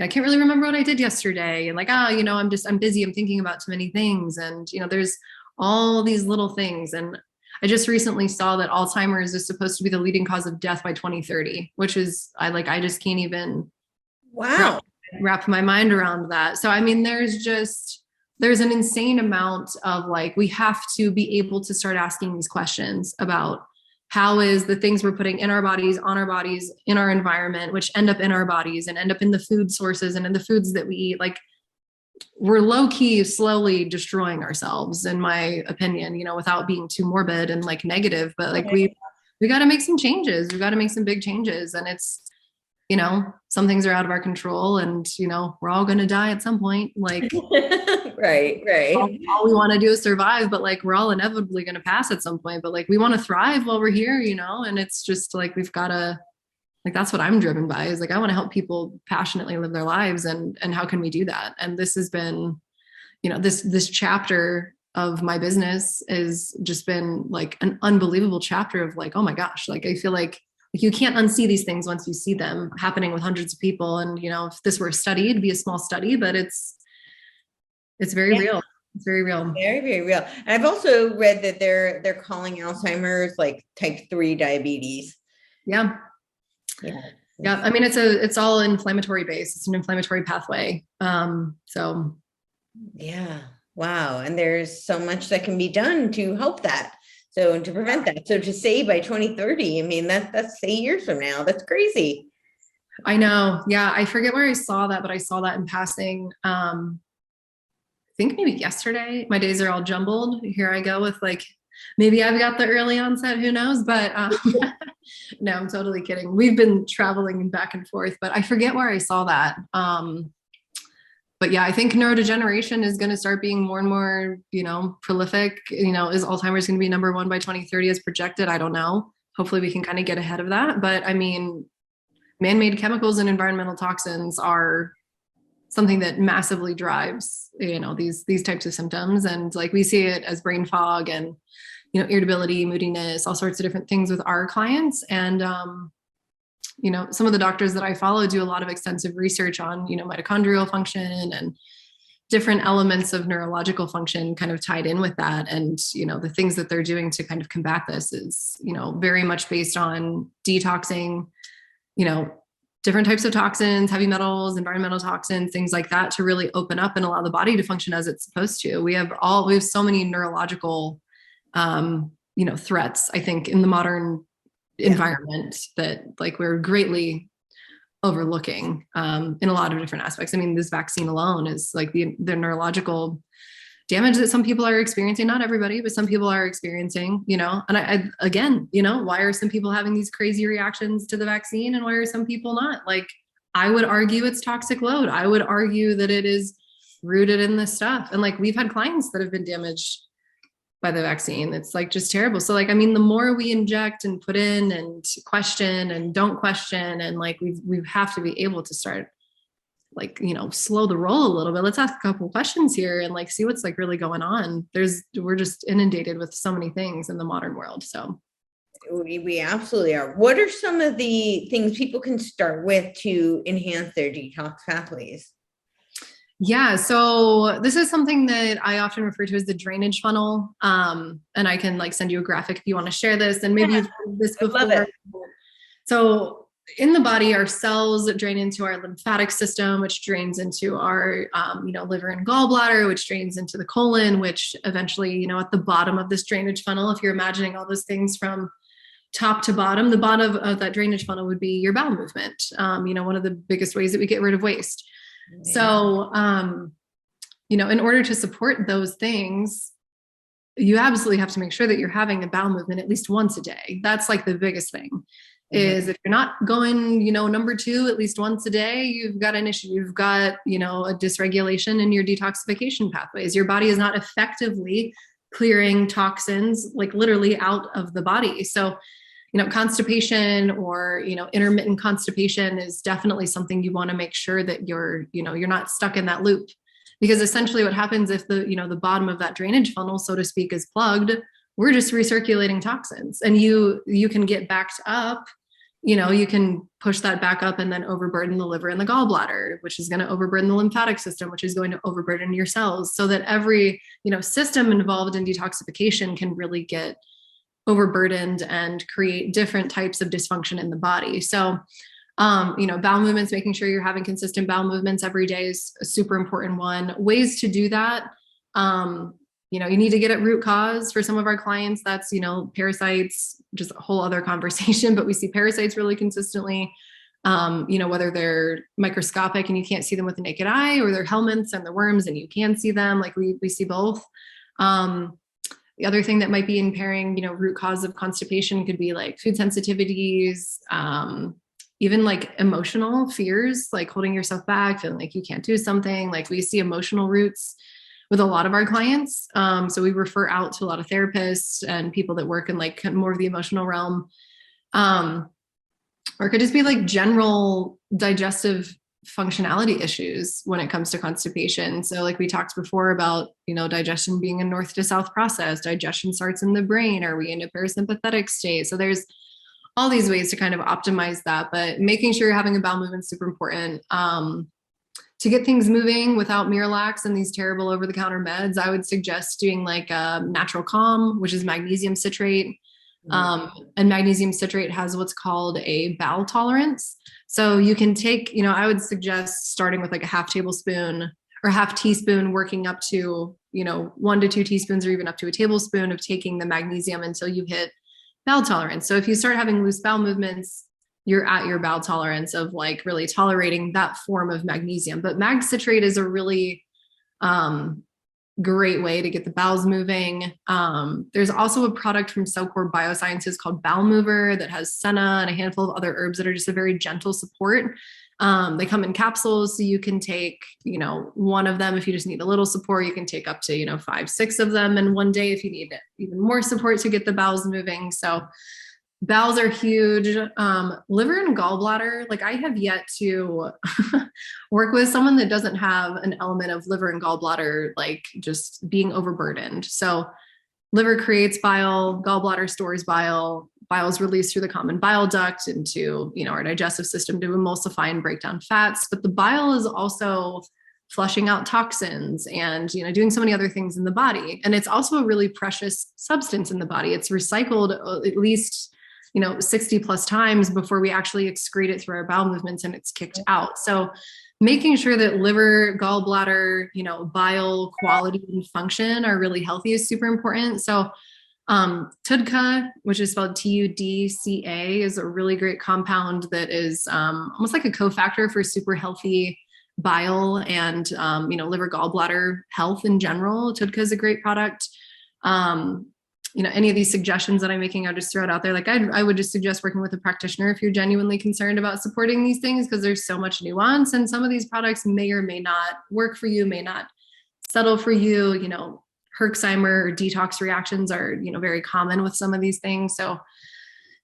I can't really remember what I did yesterday. And like, I'm busy. I'm thinking about too many things. And, there's all these little things. And I just recently saw that Alzheimer's is supposed to be the leading cause of death by 2030, which is, I just can't even wrap my mind around that. So, I mean, there's an insane amount of like, we have to be able to start asking these questions about how is the things we're putting in our bodies, on our bodies, in our environment, which end up in our bodies and end up in the food sources and in the foods that we eat. Like we're low key, slowly destroying ourselves, in my opinion, without being too morbid and like negative, but like we got to make some changes. We got to make some big changes. And it's, some things are out of our control and, we're all going to die at some point. Like, right. All we want to do is survive, but like, we're all inevitably going to pass at some point, but like, we want to thrive while we're here, and it's just like, we've got to, like, that's what I'm driven by is like, I want to help people passionately live their lives. And how can we do that? And this has been, this chapter of my business has just been like an unbelievable chapter of like, oh my gosh, like, I feel like you can't unsee these things once you see them happening with hundreds of people. And, if this were a study, it'd be a small study, but it's very real. It's very real. Very, very real. And I've also read that they're calling Alzheimer's like type 3 diabetes. Yeah. I mean, it's all inflammatory based. It's an inflammatory pathway. So. Yeah. Wow. And there's so much that can be done to help that. So, and to prevent that. So to say by 2030, I mean, that's 8 years from now. That's crazy. I know. Yeah. I forget where I saw that, but I saw that in passing. I think maybe yesterday. My days are all jumbled. Here I go with like, maybe I've got the early onset, who knows, but no, I'm totally kidding. We've been traveling back and forth, but I forget where I saw that. But yeah, I think neurodegeneration is going to start being more and more, prolific. Is Alzheimer's going to be number 1 by 2030 as projected? I don't know. Hopefully we can kind of get ahead of that. But I mean, man-made chemicals and environmental toxins are something that massively drives, these types of symptoms. And like we see it as brain fog and, irritability, moodiness, all sorts of different things with our clients. And, some of the doctors that I follow do a lot of extensive research on, mitochondrial function and different elements of neurological function kind of tied in with that. And, the things that they're doing to kind of combat this is, very much based on detoxing, different types of toxins, heavy metals, environmental toxins, things like that, to really open up and allow the body to function as it's supposed to. We have so many neurological, threats, I think, in the modern environment that like we're greatly overlooking in a lot of different aspects. I mean, this vaccine alone is like the neurological damage that some people are experiencing, not everybody, but some people are experiencing, and I again, why are some people having these crazy reactions to the vaccine and why are some people not? Like, I would argue it's toxic load. I would argue that it is rooted in this stuff. And like, we've had clients that have been damaged by the vaccine. It's like just terrible. So like, I mean, the more we inject and put in and question and don't question, and like, we have to be able to start like, slow the roll a little bit. Let's ask a couple questions here and like, see what's like really going on. We're just inundated with so many things in the modern world. So we absolutely are. What are some of the things people can start with to enhance their detox pathways? Yeah. So this is something that I often refer to as the drainage funnel. And I can like send you a graphic if you want to share this, and maybe you've heard this before. I love it. So in the body, our cells drain into our lymphatic system, which drains into our, liver and gallbladder, which drains into the colon, which eventually, at the bottom of this drainage funnel, if you're imagining all those things from top to bottom, the bottom of that drainage funnel would be your bowel movement. One of the biggest ways that we get rid of waste. Yeah. So, in order to support those things, you absolutely have to make sure that you're having a bowel movement at least once a day. That's like the biggest thing. Is if you're not going, number 2, at least once a day, you've got an issue. You've got, a dysregulation in your detoxification pathways. Your body is not effectively clearing toxins, like literally out of the body. So, constipation or, intermittent constipation is definitely something you want to make sure that you're not stuck in that loop. Because essentially what happens if the bottom of that drainage funnel, so to speak, is plugged, we're just recirculating toxins, and you can get backed up. You can push that back up and then overburden the liver and the gallbladder, which is going to overburden the lymphatic system, which is going to overburden your cells, so that every, system involved in detoxification can really get overburdened and create different types of dysfunction in the body. So, bowel movements, making sure you're having consistent bowel movements every day is a super important one. Ways to do that. You need to get at root cause. For some of our clients, that's, parasites, just a whole other conversation, but we see parasites really consistently, whether they're microscopic and you can't see them with the naked eye, or they're helminths and the worms and you can see them. Like we see both. The other thing that might be impairing, root cause of constipation could be like food sensitivities, even like emotional fears, like holding yourself back, feeling like you can't do something. Like we see emotional roots with a lot of our clients. So we refer out to a lot of therapists and people that work in like more of the emotional realm. Or it could just be like general digestive functionality issues when it comes to constipation. So like we talked before about, digestion being a north to south process. Digestion starts in the brain. Are we in a parasympathetic state? So there's all these ways to kind of optimize that, but making sure you're having a bowel movement is super important. To get things moving without Miralax and these terrible over-the-counter meds, I would suggest doing like a natural calm, which is magnesium citrate. And magnesium citrate has what's called a bowel tolerance. So you can take, I would suggest starting with like a half tablespoon or half teaspoon, working up to, 1 to 2 teaspoons or even up to a tablespoon of taking the magnesium until you hit bowel tolerance. So if you start having loose bowel movements, you're at your bowel tolerance of like really tolerating that form of magnesium. But mag citrate is a really great way to get the bowels moving. There's also a product from Cellcore Biosciences called Bowel Mover that has senna and a handful of other herbs that are just a very gentle support. They come in capsules, so you can take, one of them if you just need a little support. You can take up to, 5, 6 of them in one day if you need even more support to get the bowels moving. So bowels are huge. Liver and gallbladder, like I have yet to work with someone that doesn't have an element of liver and gallbladder, like just being overburdened. So liver creates bile, gallbladder stores bile, bile is released through the common bile duct into, our digestive system to emulsify and break down fats. But the bile is also flushing out toxins and, doing so many other things in the body. And it's also a really precious substance in the body. It's recycled at least 60 plus times before we actually excrete it through our bowel movements and it's kicked out. So making sure that liver, gallbladder, bile quality and function are really healthy is super important. So TUDCA, which is spelled TUDCA, is a really great compound that is almost like a cofactor for super healthy bile and, liver gallbladder health in general. TUDCA is a great product. Any of these suggestions that I'm making, I'll just throw it out there. Like I would just suggest working with a practitioner if you're genuinely concerned about supporting these things, because there's so much nuance and some of these products may or may not work for you, may not settle for you. Herxheimer or detox reactions are, very common with some of these things. So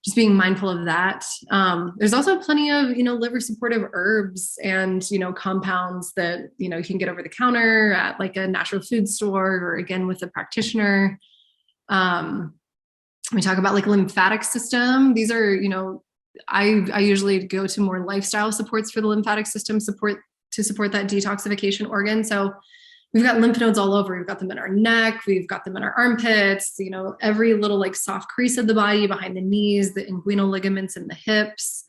just being mindful of that. There's also plenty of, liver supportive herbs and, compounds that, you can get over the counter at like a natural food store or again with a practitioner. We talk about like lymphatic system. These are, I usually go to more lifestyle supports for the lymphatic system to support that detoxification organ. So we've got lymph nodes all over. We've got them in our neck. We've got them in our armpits, every little like soft crease of the body behind the knees, the inguinal ligaments in the hips.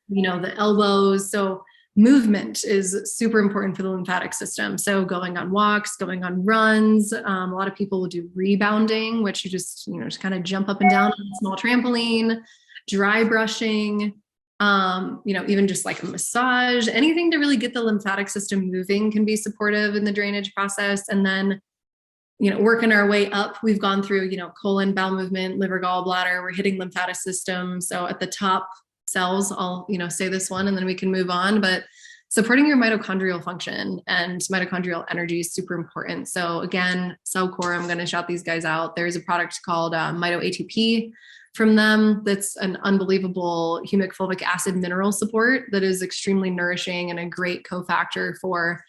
the elbows. So movement is super important for the lymphatic system. So going on walks, going on runs. A lot of people will do rebounding, which you just kind of jump up and down on a small trampoline, dry brushing, even just like a massage, anything to really get the lymphatic system moving can be supportive in the drainage process. And then, working our way up, we've gone through, colon, bowel movement, liver, gallbladder, we're hitting lymphatic system. So at the top cells, I'll, say this one and then we can move on, but supporting your mitochondrial function and mitochondrial energy is super important. So again, Cellcore, I'm going to shout these guys out. There's a product called Mito ATP from them. That's an unbelievable humic fulvic acid mineral support that is extremely nourishing and a great cofactor for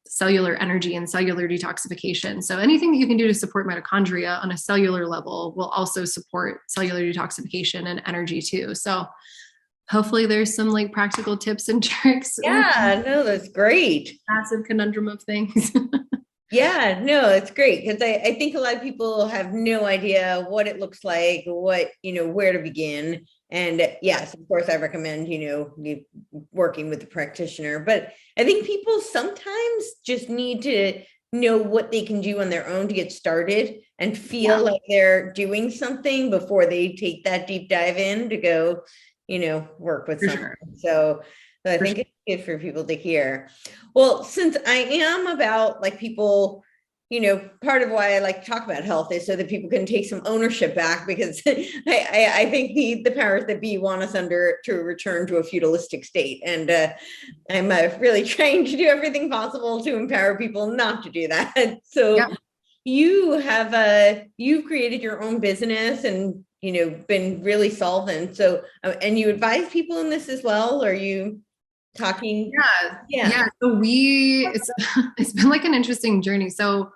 cellular energy and cellular detoxification. So anything that you can do to support mitochondria on a cellular level will also support cellular detoxification and energy too. So hopefully there's some like practical tips and tricks. Yeah, no, that's great. Massive conundrum of things. Yeah, no, it's great because I think a lot of people have no idea what it looks like, where to begin. And yes, of course, I recommend, working with a practitioner, but I think people sometimes just need to know what they can do on their own to get started and feel like they're doing something before they take that deep dive in to go, work with someone. Sure. So I think it's good for people to hear. Well, since I am about like people, part of why I like to talk about health is so that people can take some ownership back, because I think the powers that be want us to return to a feudalistic state. And I'm really trying to do everything possible to empower people not to do that. So you've created your own business and, been really solvent. So, and you advise people in this as well? Are you talking? Yeah. So it's been like an interesting journey. So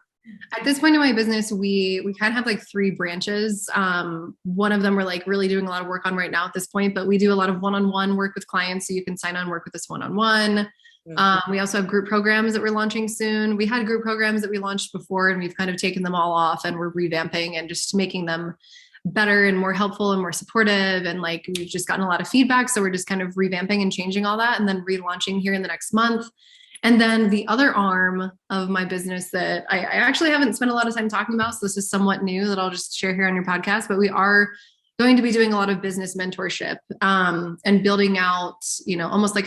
at this point in my business, we kind of have like 3 branches. One of them we're like really doing a lot of work on right now at this point, but we do a lot of one-on-one work with clients. So you can sign on, work with us one-on-one. We also have group programs that we're launching soon. We had group programs that we launched before and we've kind of taken them all off and we're revamping and just making them better and more helpful and more supportive. And like, we've just gotten a lot of feedback. So we're just kind of revamping and changing all that and then relaunching here in the next month. And then the other arm of my business that I actually haven't spent a lot of time talking about, so this is somewhat new that I'll just share here on your podcast, but we are going to be doing a lot of business mentorship and building out, almost like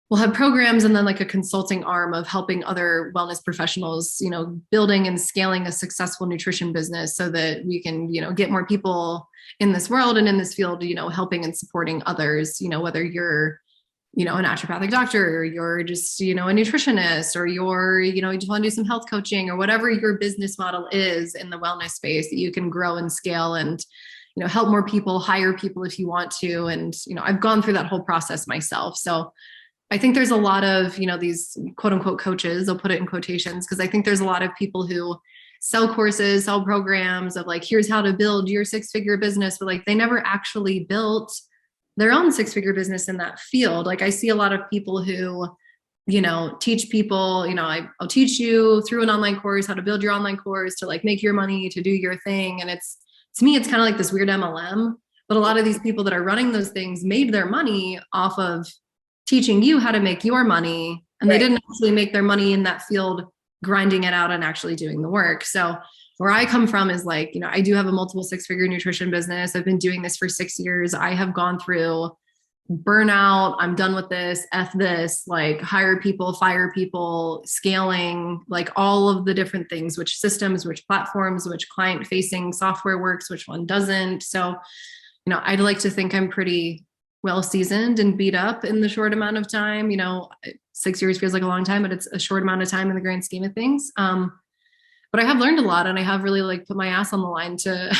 we'll have programs and then like a consulting arm of helping other wellness professionals, building and scaling a successful nutrition business so that we can, get more people in this world and in this field, helping and supporting others, whether you're, a naturopathic doctor, or you're just, a nutritionist, or you're, you just want to do some health coaching or whatever your business model is in the wellness space that you can grow and scale and, help more people, hire people if you want to. And, I've gone through that whole process myself. So I think there's a lot of, these quote unquote coaches, I'll put it in quotations, because I think there's a lot of people who sell courses, sell programs of like, here's how to build your 6-figure business, but like they never actually built their own 6-figure business in that field. Like I see a lot of people who, teach people, I'll teach you through an online course, how to build your online course to like make your money, to do your thing. And to me, it's kind of like this weird MLM, but a lot of these people that are running those things made their money off of teaching you how to make your money. And they didn't actually make their money in that field, grinding it out and actually doing the work. So where I come from is like, I do have a multiple 6-figure nutrition business. I've been doing this for 6 years. I have gone through burnout. I'm done with this, F this, like hire people, fire people, scaling, like all of the different things, which systems, which platforms, which client facing software works, which one doesn't. So, I'd like to think I'm pretty well seasoned and beat up in the short amount of time. 6 years feels like a long time, but it's a short amount of time in the grand scheme of things. But I have learned a lot and I have really like put my ass on the line to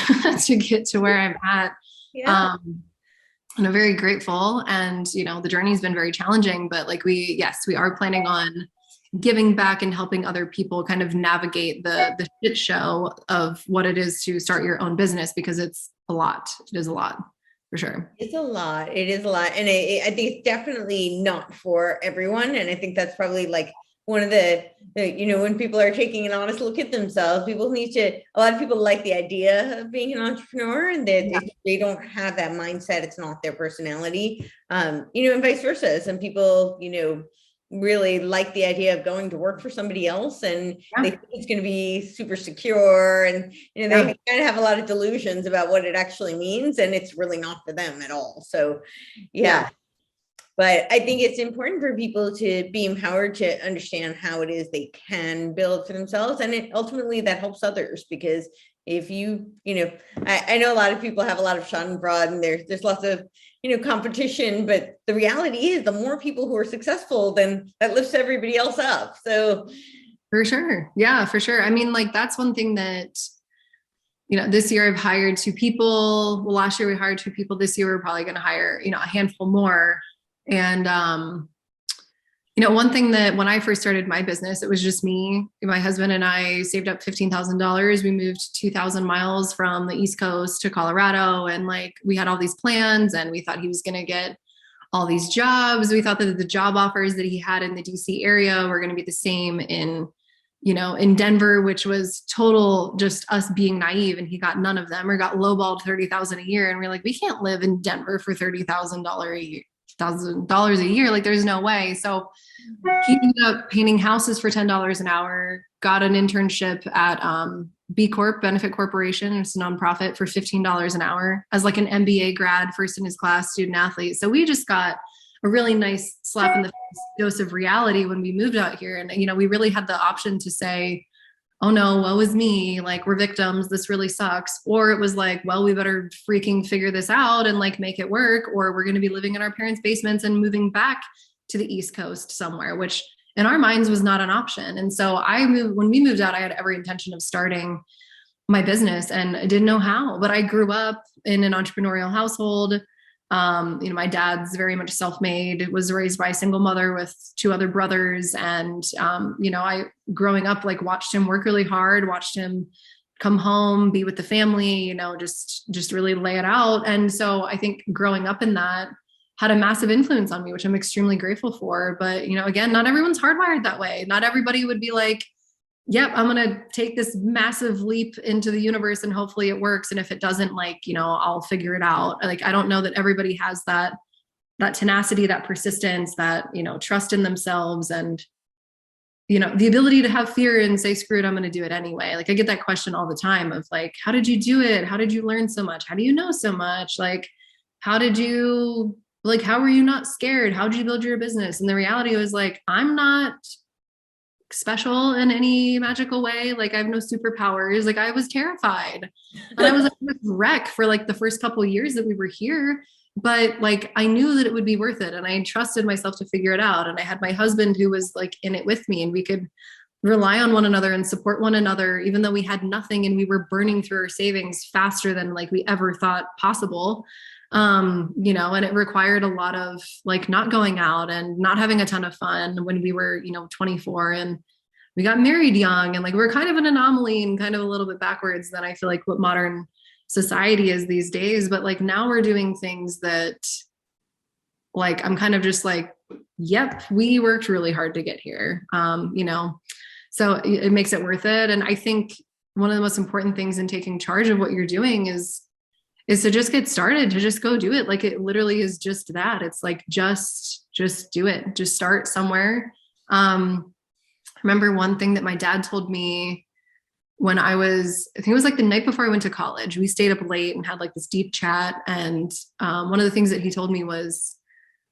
to get to where I'm at. And I'm very grateful. And, the journey's been very challenging, but like we are planning on giving back and helping other people kind of navigate the shit show of what it is to start your own business, because it's a lot. It is a lot. For sure. It's a lot. It is a lot. And I think it's definitely not for everyone. And I think that's probably like one of when people are taking an honest look at themselves, a lot of people like the idea of being an entrepreneur, and they don't have that mindset. It's not their personality, and vice versa. Some people, really like the idea of going to work for somebody else, and they think it's going to be super secure, and they kind of have a lot of delusions about what it actually means, and it's really not for them at all. So but I think it's important for people to be empowered to understand how it is they can build for themselves, and ultimately that helps others, because if I know a lot of people have a lot of schadenfreude, and there's lots of competition, but the reality is the more people who are successful, then that lifts everybody else up. So for sure. Yeah, for sure. I mean, like, that's one thing that, this year I've hired 2 people. Well, last year we hired 2 people. This year we're probably going to hire, a handful more. And, one thing that when I first started my business, it was just me, my husband and I saved up $15,000. We moved 2,000 miles from the East Coast to Colorado. And we had all these plans, and we thought he was going to get all these jobs. We thought that the job offers that he had in the DC area were going to be the same in Denver, which was total just us being naive. And he got none of them, or got lowballed $30,000 a year. And we're like, we can't live in Denver for $30,000 a year. $1,000 a year. Like, there's no way. So he ended up painting houses for $10 an hour, got an internship at B Corp, Benefit Corporation. It's a nonprofit, for $15 an hour as like an MBA grad, first in his class, student athlete. So we just got a really nice slap in the face dose of reality when we moved out here. And, we really had the option to say, oh no, woe is me, like, we're victims, this really sucks. Or it was like, well, we better freaking figure this out and make it work, or we're going to be living in our parents' basements and moving back to the East Coast somewhere, which in our minds was not an option. And so when we moved out, I had every intention of starting my business, and I didn't know how, but I grew up in an entrepreneurial household. My dad's very much self-made, was raised by a single mother with 2 other brothers. And, I growing up, watched him work really hard, watched him come home, be with the family, just really lay it out. And so I think growing up in that had a massive influence on me, which I'm extremely grateful for. But, again, not everyone's hardwired that way. Not everybody would be like, yep, I'm going to take this massive leap into the universe and hopefully it works. And if it doesn't, I'll figure it out. I don't know that everybody has that tenacity, that persistence, that, trust in themselves, and, the ability to have fear and say, screw it, I'm going to do it anyway. I get that question all the time of how did you do it? How did you learn so much? How do you know so much? How did you, how were you not scared? How did you build your business? And the reality was I'm not special in any magical way. I have no superpowers. I was terrified, and I was a wreck for the first couple of years that we were here. But I knew that it would be worth it, and I trusted myself to figure it out. And I had my husband who was in it with me, and we could rely on one another and support one another, even though we had nothing and we were burning through our savings faster than we ever thought possible. And it required a lot of not going out and not having a ton of fun when we were, 24, and we got married young, and we're kind of an anomaly and kind of a little bit backwards than I feel what modern society is these days. But now we're doing things that I'm kind of just yep, we worked really hard to get here. So it makes it worth it. And I think one of the most important things in taking charge of what you're doing is to just get started, to just go do it. It literally is just that. It's just do it. Just start somewhere. I remember one thing that my dad told me when I think it was the night before I went to college. We stayed up late and had this deep chat. And one of the things that he told me was,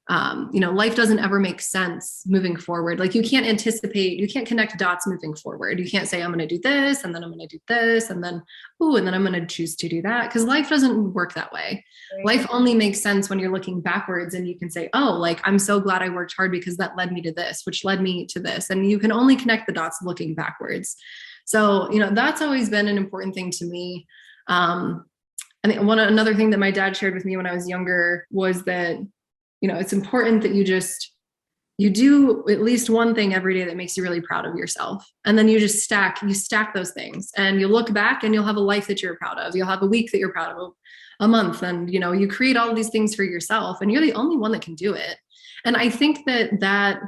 life doesn't ever make sense moving forward. You can't anticipate, you can't connect dots moving forward. You can't say, I'm going to do this, and then I'm going to do this, and then, and then I'm going to choose to do that. Because life doesn't work that way. Right. Life only makes sense when you're looking backwards, and you can say, I'm so glad I worked hard because that led me to this, which led me to this. And you can only connect the dots looking backwards. So, that's always been an important thing to me. I think another thing that my dad shared with me when I was younger was that, it's important that you do at least one thing every day that makes you really proud of yourself. And then you stack those things, and you look back and you'll have a life that you're proud of. You'll have a week that you're proud of, a month. And, you create all of these things for yourself, and you're the only one that can do it. And I think that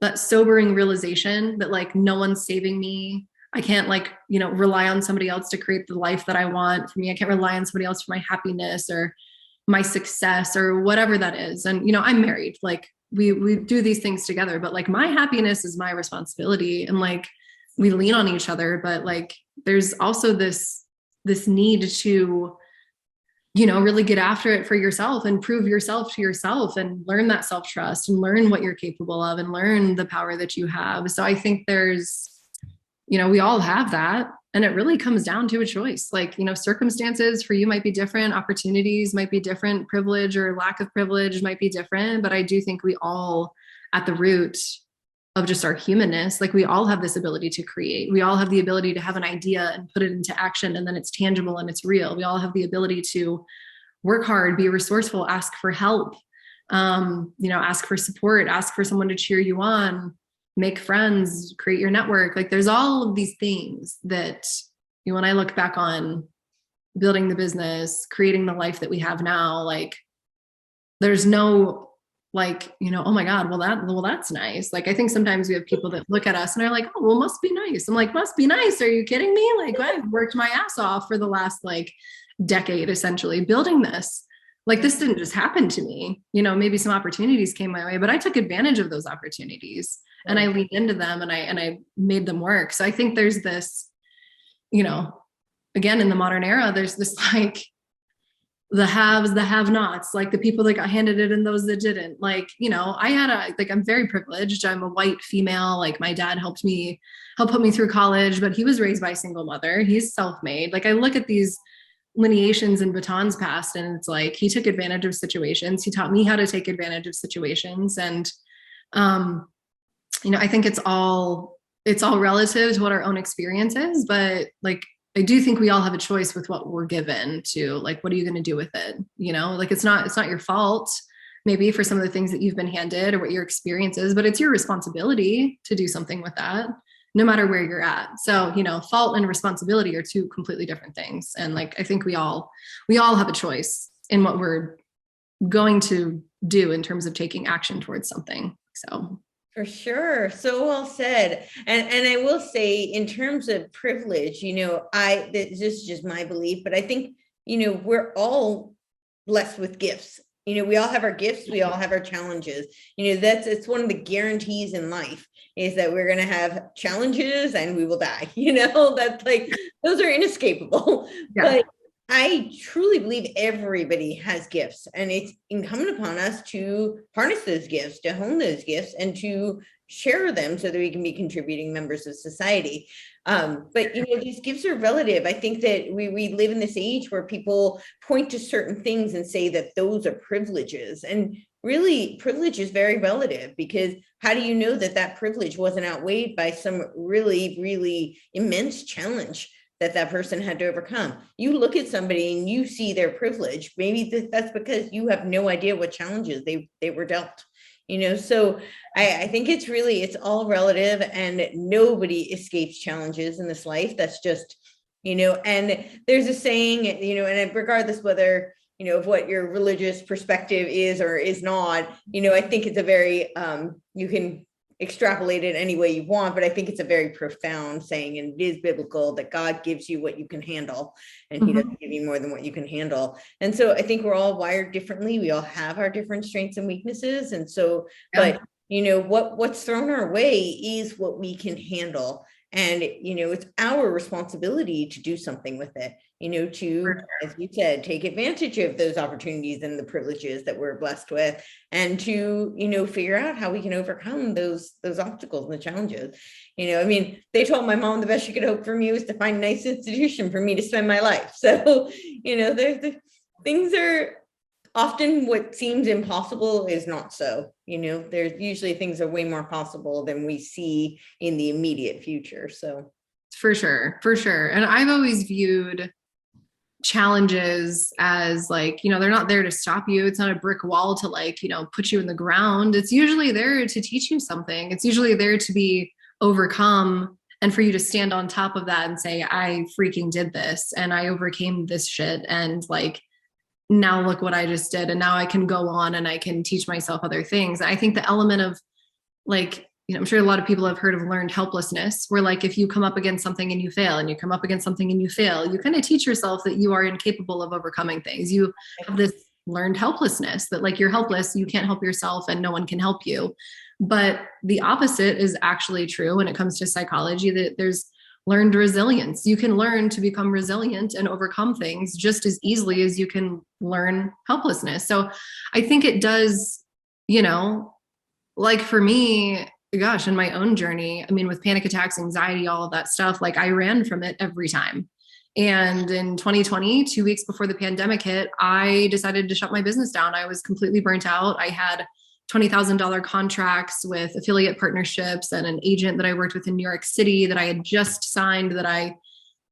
that sobering realization that like no one's saving me. I can't like, rely on somebody else to create the life that I want for me. I can't rely on somebody else for my happiness or my success or whatever that is. And, I'm married, like we do these things together, but like my happiness is my responsibility, and like we lean on each other. But like, there's also this need to, really get after it for yourself and prove yourself to yourself and learn that self-trust and learn what you're capable of and learn the power that you have. So I think there's, we all have that. And it really comes down to a choice. Like, circumstances for you might be different. Opportunities might be different. Privilege or lack of privilege might be different. But I do think we all, at the root of just our humanness, like we all have this ability to create. We all have the ability to have an idea and put it into action, and then it's tangible and it's real. We all have the ability to work hard, be resourceful, ask for help, ask for support, ask for someone to cheer you on, make friends, create your network. Like there's all of these things that, when I look back on building the business, creating the life that we have now, like there's no like, oh my God, well, that's nice. Like, I think sometimes we have people that look at us and are like, oh, well, must be nice. I'm like, must be nice. Are you kidding me? Like I've worked my ass off for the last like decade, essentially building this. Like this didn't just happen to me, maybe some opportunities came my way, but I took advantage of those opportunities and I leaned into them and I made them work. So I think there's this, again, in the modern era, there's this like the haves, the have-nots, like the people that got handed it and those that didn't. Like, I'm very privileged. I'm a white female. Like my dad helped put me through college, but he was raised by a single mother. He's self-made. Like I look at these lineations and batons passed, and it's like he took advantage of situations. He taught me how to take advantage of situations. And I think it's all relative to what our own experience is, but like I do think we all have a choice with what we're given to, like, what are you going to do with it? Like it's not your fault maybe for some of the things that you've been handed or what your experience is, but it's your responsibility to do something with that, no matter where you're at. So, fault and responsibility are two completely different things. And like, I think we all have a choice in what we're going to do in terms of taking action towards something. So for sure. So well said. And I will say, in terms of privilege, this is just my belief, but I think, we're all blessed with gifts. We all have our gifts. We all have our challenges. It's one of the guarantees in life is that we're going to have challenges and we will die. That's like, those are inescapable. Yeah. But I truly believe everybody has gifts, and it's incumbent upon us to harness those gifts, to hone those gifts, and to share them so that we can be contributing members of society. But these gifts are relative. I think that we live in this age where people point to certain things and say that those are privileges, and really privilege is very relative, because how do you know that privilege wasn't outweighed by some really, really immense challenge that person had to overcome? You look at somebody and you see their privilege. Maybe that's because you have no idea what challenges they were dealt. So I think it's all relative, and nobody escapes challenges in this life. That's just, and there's a saying, and regardless whether, of what your religious perspective is or is not, I think it's a very, you can extrapolate it any way you want, but I think it's a very profound saying, and it is biblical, that God gives you what you can handle, and he doesn't give you more than what you can handle. And so I think we're all wired differently. We all have our different strengths and weaknesses. And so, but what's thrown our way is what we can handle. And, it's our responsibility to do something with it, to, as you said, take advantage of those opportunities and the privileges that we're blessed with, and to, figure out how we can overcome those obstacles and the challenges. They told my mom the best she could hope for me was to find a nice institution for me to spend my life. So, things are often, what seems impossible is not so. There's usually things are way more possible than we see in the immediate future. So for sure. And I've always viewed challenges as like, they're not there to stop you. It's not a brick wall to like, put you in the ground. It's usually there to teach you something. It's usually there to be overcome, and for you to stand on top of that and say, I freaking did this and I overcame this shit. And like, now look what I just did. And now I can go on and I can teach myself other things. I think the element of like I'm sure a lot of people have heard of learned helplessness, where like, if you come up against something and you fail, and you come up against something and you fail, you kind of teach yourself that you are incapable of overcoming things. You have this learned helplessness that like, you're helpless, you can't help yourself and no one can help you. But the opposite is actually true when it comes to psychology, that there's learned resilience. You can learn to become resilient and overcome things just as easily as you can learn helplessness. So I think it does, like for me, gosh, in my own journey, I mean, with panic attacks, anxiety, all of that stuff, like I ran from it every time. And in 2020, 2 weeks before the pandemic hit, I decided to shut my business down. I was completely burnt out. I had $20,000 contracts with affiliate partnerships and an agent that I worked with in New York City that I had just signed, that I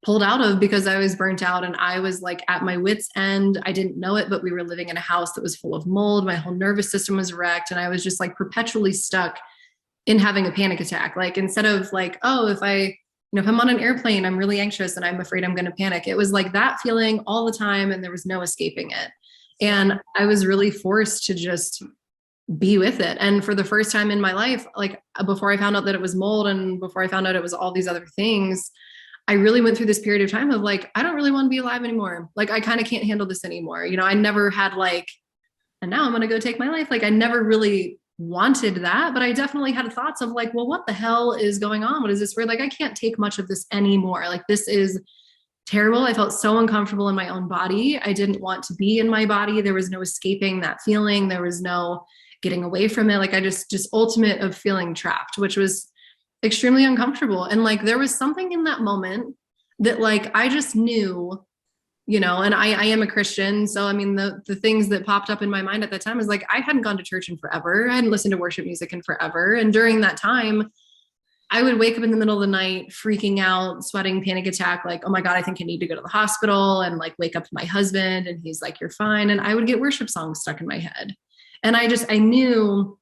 pulled out of because I was burnt out and I was like at my wit's end. I didn't know it, but we were living in a house that was full of mold. My whole nervous system was wrecked. And I was just like perpetually stuck in having a panic attack. Like, instead of like, oh, if I'm on an airplane, I'm really anxious and I'm afraid I'm going to panic. It was like that feeling all the time and there was no escaping it. And I was really forced to just be with it. And for the first time in my life, like before I found out that it was mold and before I found out it was all these other things, I really went through this period of time of like, I don't really want to be alive anymore. Like, I kind of can't handle this anymore. I never had like, and now I'm going to go take my life. Like, I never really wanted that, but I definitely had thoughts of like, well, what the hell is going on? What is this? Where like, I can't take much of this anymore. Like, this is terrible. I felt so uncomfortable in my own body. I didn't want to be in my body. There was no escaping that feeling. There was no getting away from it. Like, I just ultimate of feeling trapped, which was extremely uncomfortable. And like, there was something in that moment that like, I just knew, and I am a Christian. So, I mean, the things that popped up in my mind at that time is like, I hadn't gone to church in forever. I hadn't listened to worship music in forever. And during that time, I would wake up in the middle of the night, freaking out, sweating, panic attack, like, oh my God, I think I need to go to the hospital, and like wake up to my husband and he's like, you're fine. And I would get worship songs stuck in my head. And I knew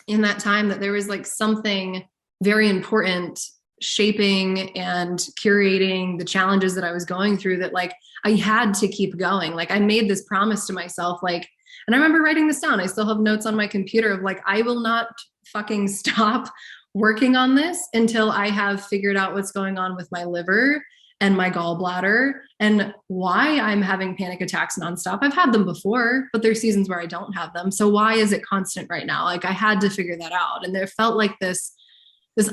in that time that there was like something very important shaping and curating the challenges that I was going through, that like, I had to keep going. Like, I made this promise to myself, like, and I remember writing this down. I still have notes on my computer of like, I will not fucking stop working on this until I have figured out what's going on with my liver and my gallbladder and why I'm having panic attacks nonstop. I've had them before, but there's seasons where I don't have them. So why is it constant right now? Like, I had to figure that out. And there felt like this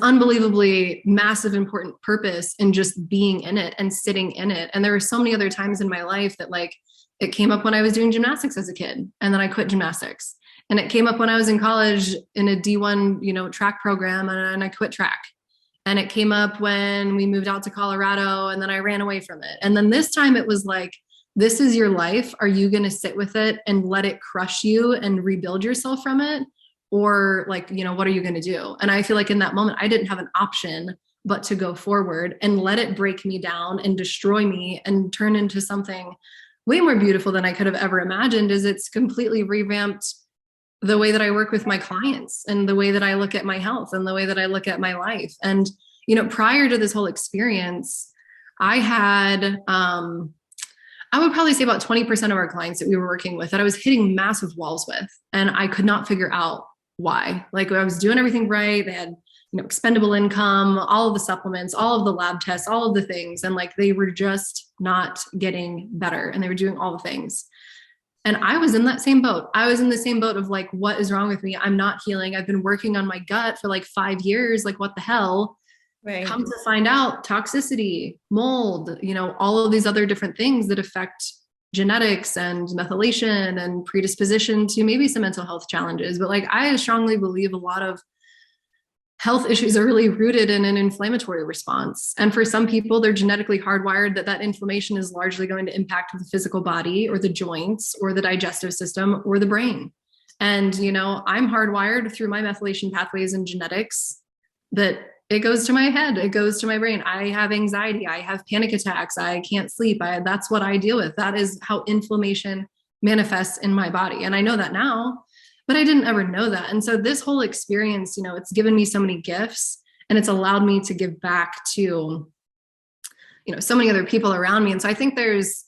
unbelievably massive, important purpose in just being in it and sitting in it. And there were so many other times in my life that like, it came up when I was doing gymnastics as a kid, and then I quit gymnastics. And it came up when I was in college in a D1, track program, and I quit track. And it came up when we moved out to Colorado, and then I ran away from it. And then this time it was like, this is your life. Are you going to sit with it and let it crush you and rebuild yourself from it? Or like, what are you going to do? And I feel like in that moment, I didn't have an option but to go forward and let it break me down and destroy me and turn into something way more beautiful than I could have ever imagined. Is it's completely revamped the way that I work with my clients and the way that I look at my health and the way that I look at my life. And, prior to this whole experience, I had, I would probably say about 20% of our clients that we were working with that I was hitting massive walls with, and I could not figure out why. Like, I was doing everything right. They had, expendable income, all of the supplements, all of the lab tests, all of the things. And like, they were just not getting better, and they were doing all the things. And I was in that same boat. I was in the same boat of like, what is wrong with me? I'm not healing. I've been working on my gut for like 5 years. Like, what the hell? Right. Come to find out, toxicity, mold, all of these other different things that affect genetics and methylation and predisposition to maybe some mental health challenges. But like, I strongly believe a lot of health issues are really rooted in an inflammatory response. And for some people, they're genetically hardwired that inflammation is largely going to impact the physical body or the joints or the digestive system or the brain. And, I'm hardwired through my methylation pathways and genetics that it goes to my head, it goes to my brain. I have anxiety, I have panic attacks, I can't sleep. That's what I deal with. That is how inflammation manifests in my body. And I know that now, but I didn't ever know that. And so this whole experience, it's given me so many gifts, and it's allowed me to give back to, so many other people around me. And so I think there's,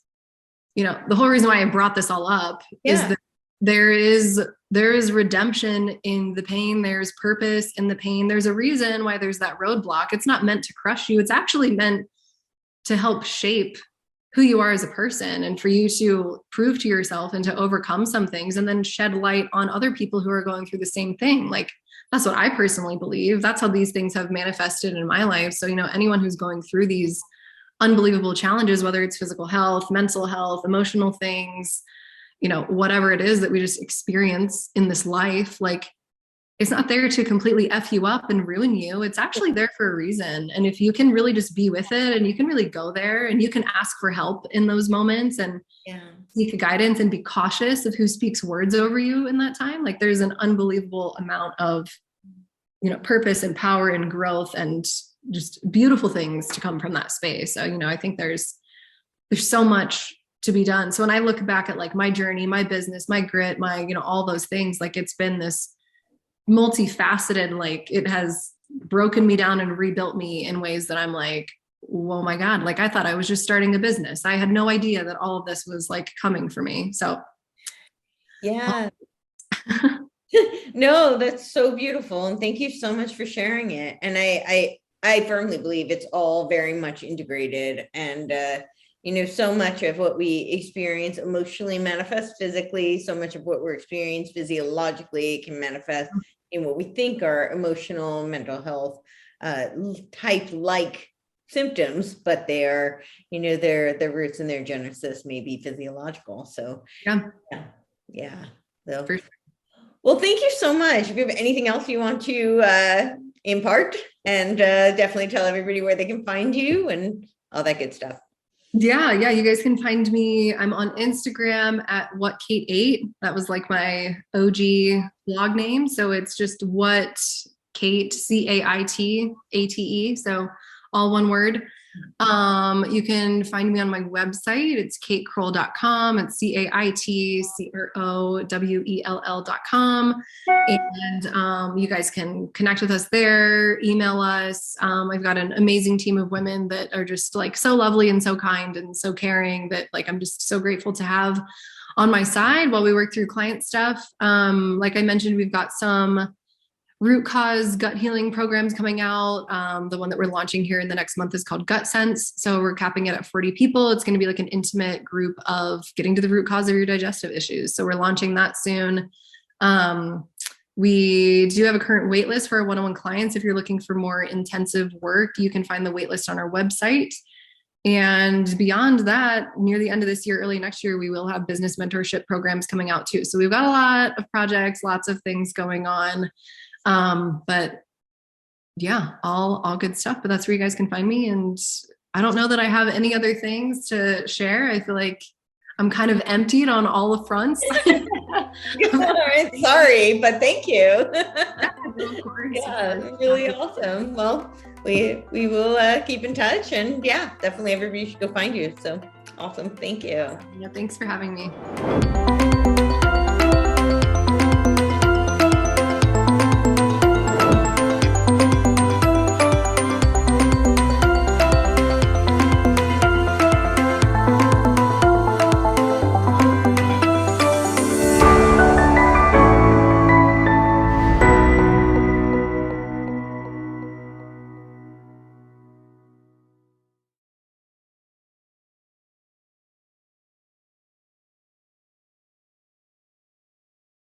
the whole reason why I brought this all up is that there is there is redemption in the pain. There's purpose in the pain. There's a reason why there's that roadblock. It's not meant to crush you. It's actually meant to help shape who you are as a person, and for you to prove to yourself and to overcome some things and then shed light on other people who are going through the same thing. Like, that's what I personally believe. That's how these things have manifested in my life. So, anyone who's going through these unbelievable challenges, whether it's physical health, mental health, emotional things, whatever it is that we just experience in this life, like, it's not there to completely F you up and ruin you. It's actually there for a reason. And if you can really just be with it, and you can really go there, and you can ask for help in those moments and seek guidance and be cautious of who speaks words over you in that time, like, there's an unbelievable amount of, purpose and power and growth and just beautiful things to come from that space. So, I think there's so much to be done. So when I look back at like my journey, my business, my grit, my, all those things, like, it's been this multifaceted, like, it has broken me down and rebuilt me in ways that I'm like, oh my God, like, I thought I was just starting a business. I had no idea that all of this was like coming for me. So yeah. No, that's so beautiful. And thank you so much for sharing it. And I firmly believe it's all very much integrated, and so much of what we experience emotionally manifests physically. So much of what we're experiencing physiologically can manifest in what we think are emotional, mental health type like symptoms, but their roots and their genesis may be physiological. So yeah. So, well, thank you so much. If you have anything else you want to impart, and definitely tell everybody where they can find you and all that good stuff. Yeah. You guys can find me. I'm on Instagram at whatcait8. That was like my OG blog name. So it's just what Cait, CAITATE. So all one word. You can find me on my website. It's caitcrowell.com. It's CAITCROWELL.com. And you guys can connect with us there, email us. I've got an amazing team of women that are just like so lovely and so kind and so caring that, like, I'm just so grateful to have on my side while we work through client stuff. Like I mentioned, we've got some root cause gut healing programs coming out. The one that we're launching here in the next month is called Gut Sense. So we're capping it at 40 people. It's going to be like an intimate group of getting to the root cause of your digestive issues. So we're launching that soon. We do have a current wait list for our one-on-one clients. If you're looking for more intensive work, you can find the wait list on our website. And beyond that, near the end of this year, early next year, we will have business mentorship programs coming out too. So we've got a lot of projects, lots of things going on. But yeah, all good stuff, but that's where you guys can find me. And I don't know that I have any other things to share. I feel like I'm kind of emptied on all the fronts. Sorry, but thank you. Of course. Yeah, really awesome. Well, we will keep in touch, and definitely everybody should go find you. So awesome. Thank you. Yeah, thanks for having me.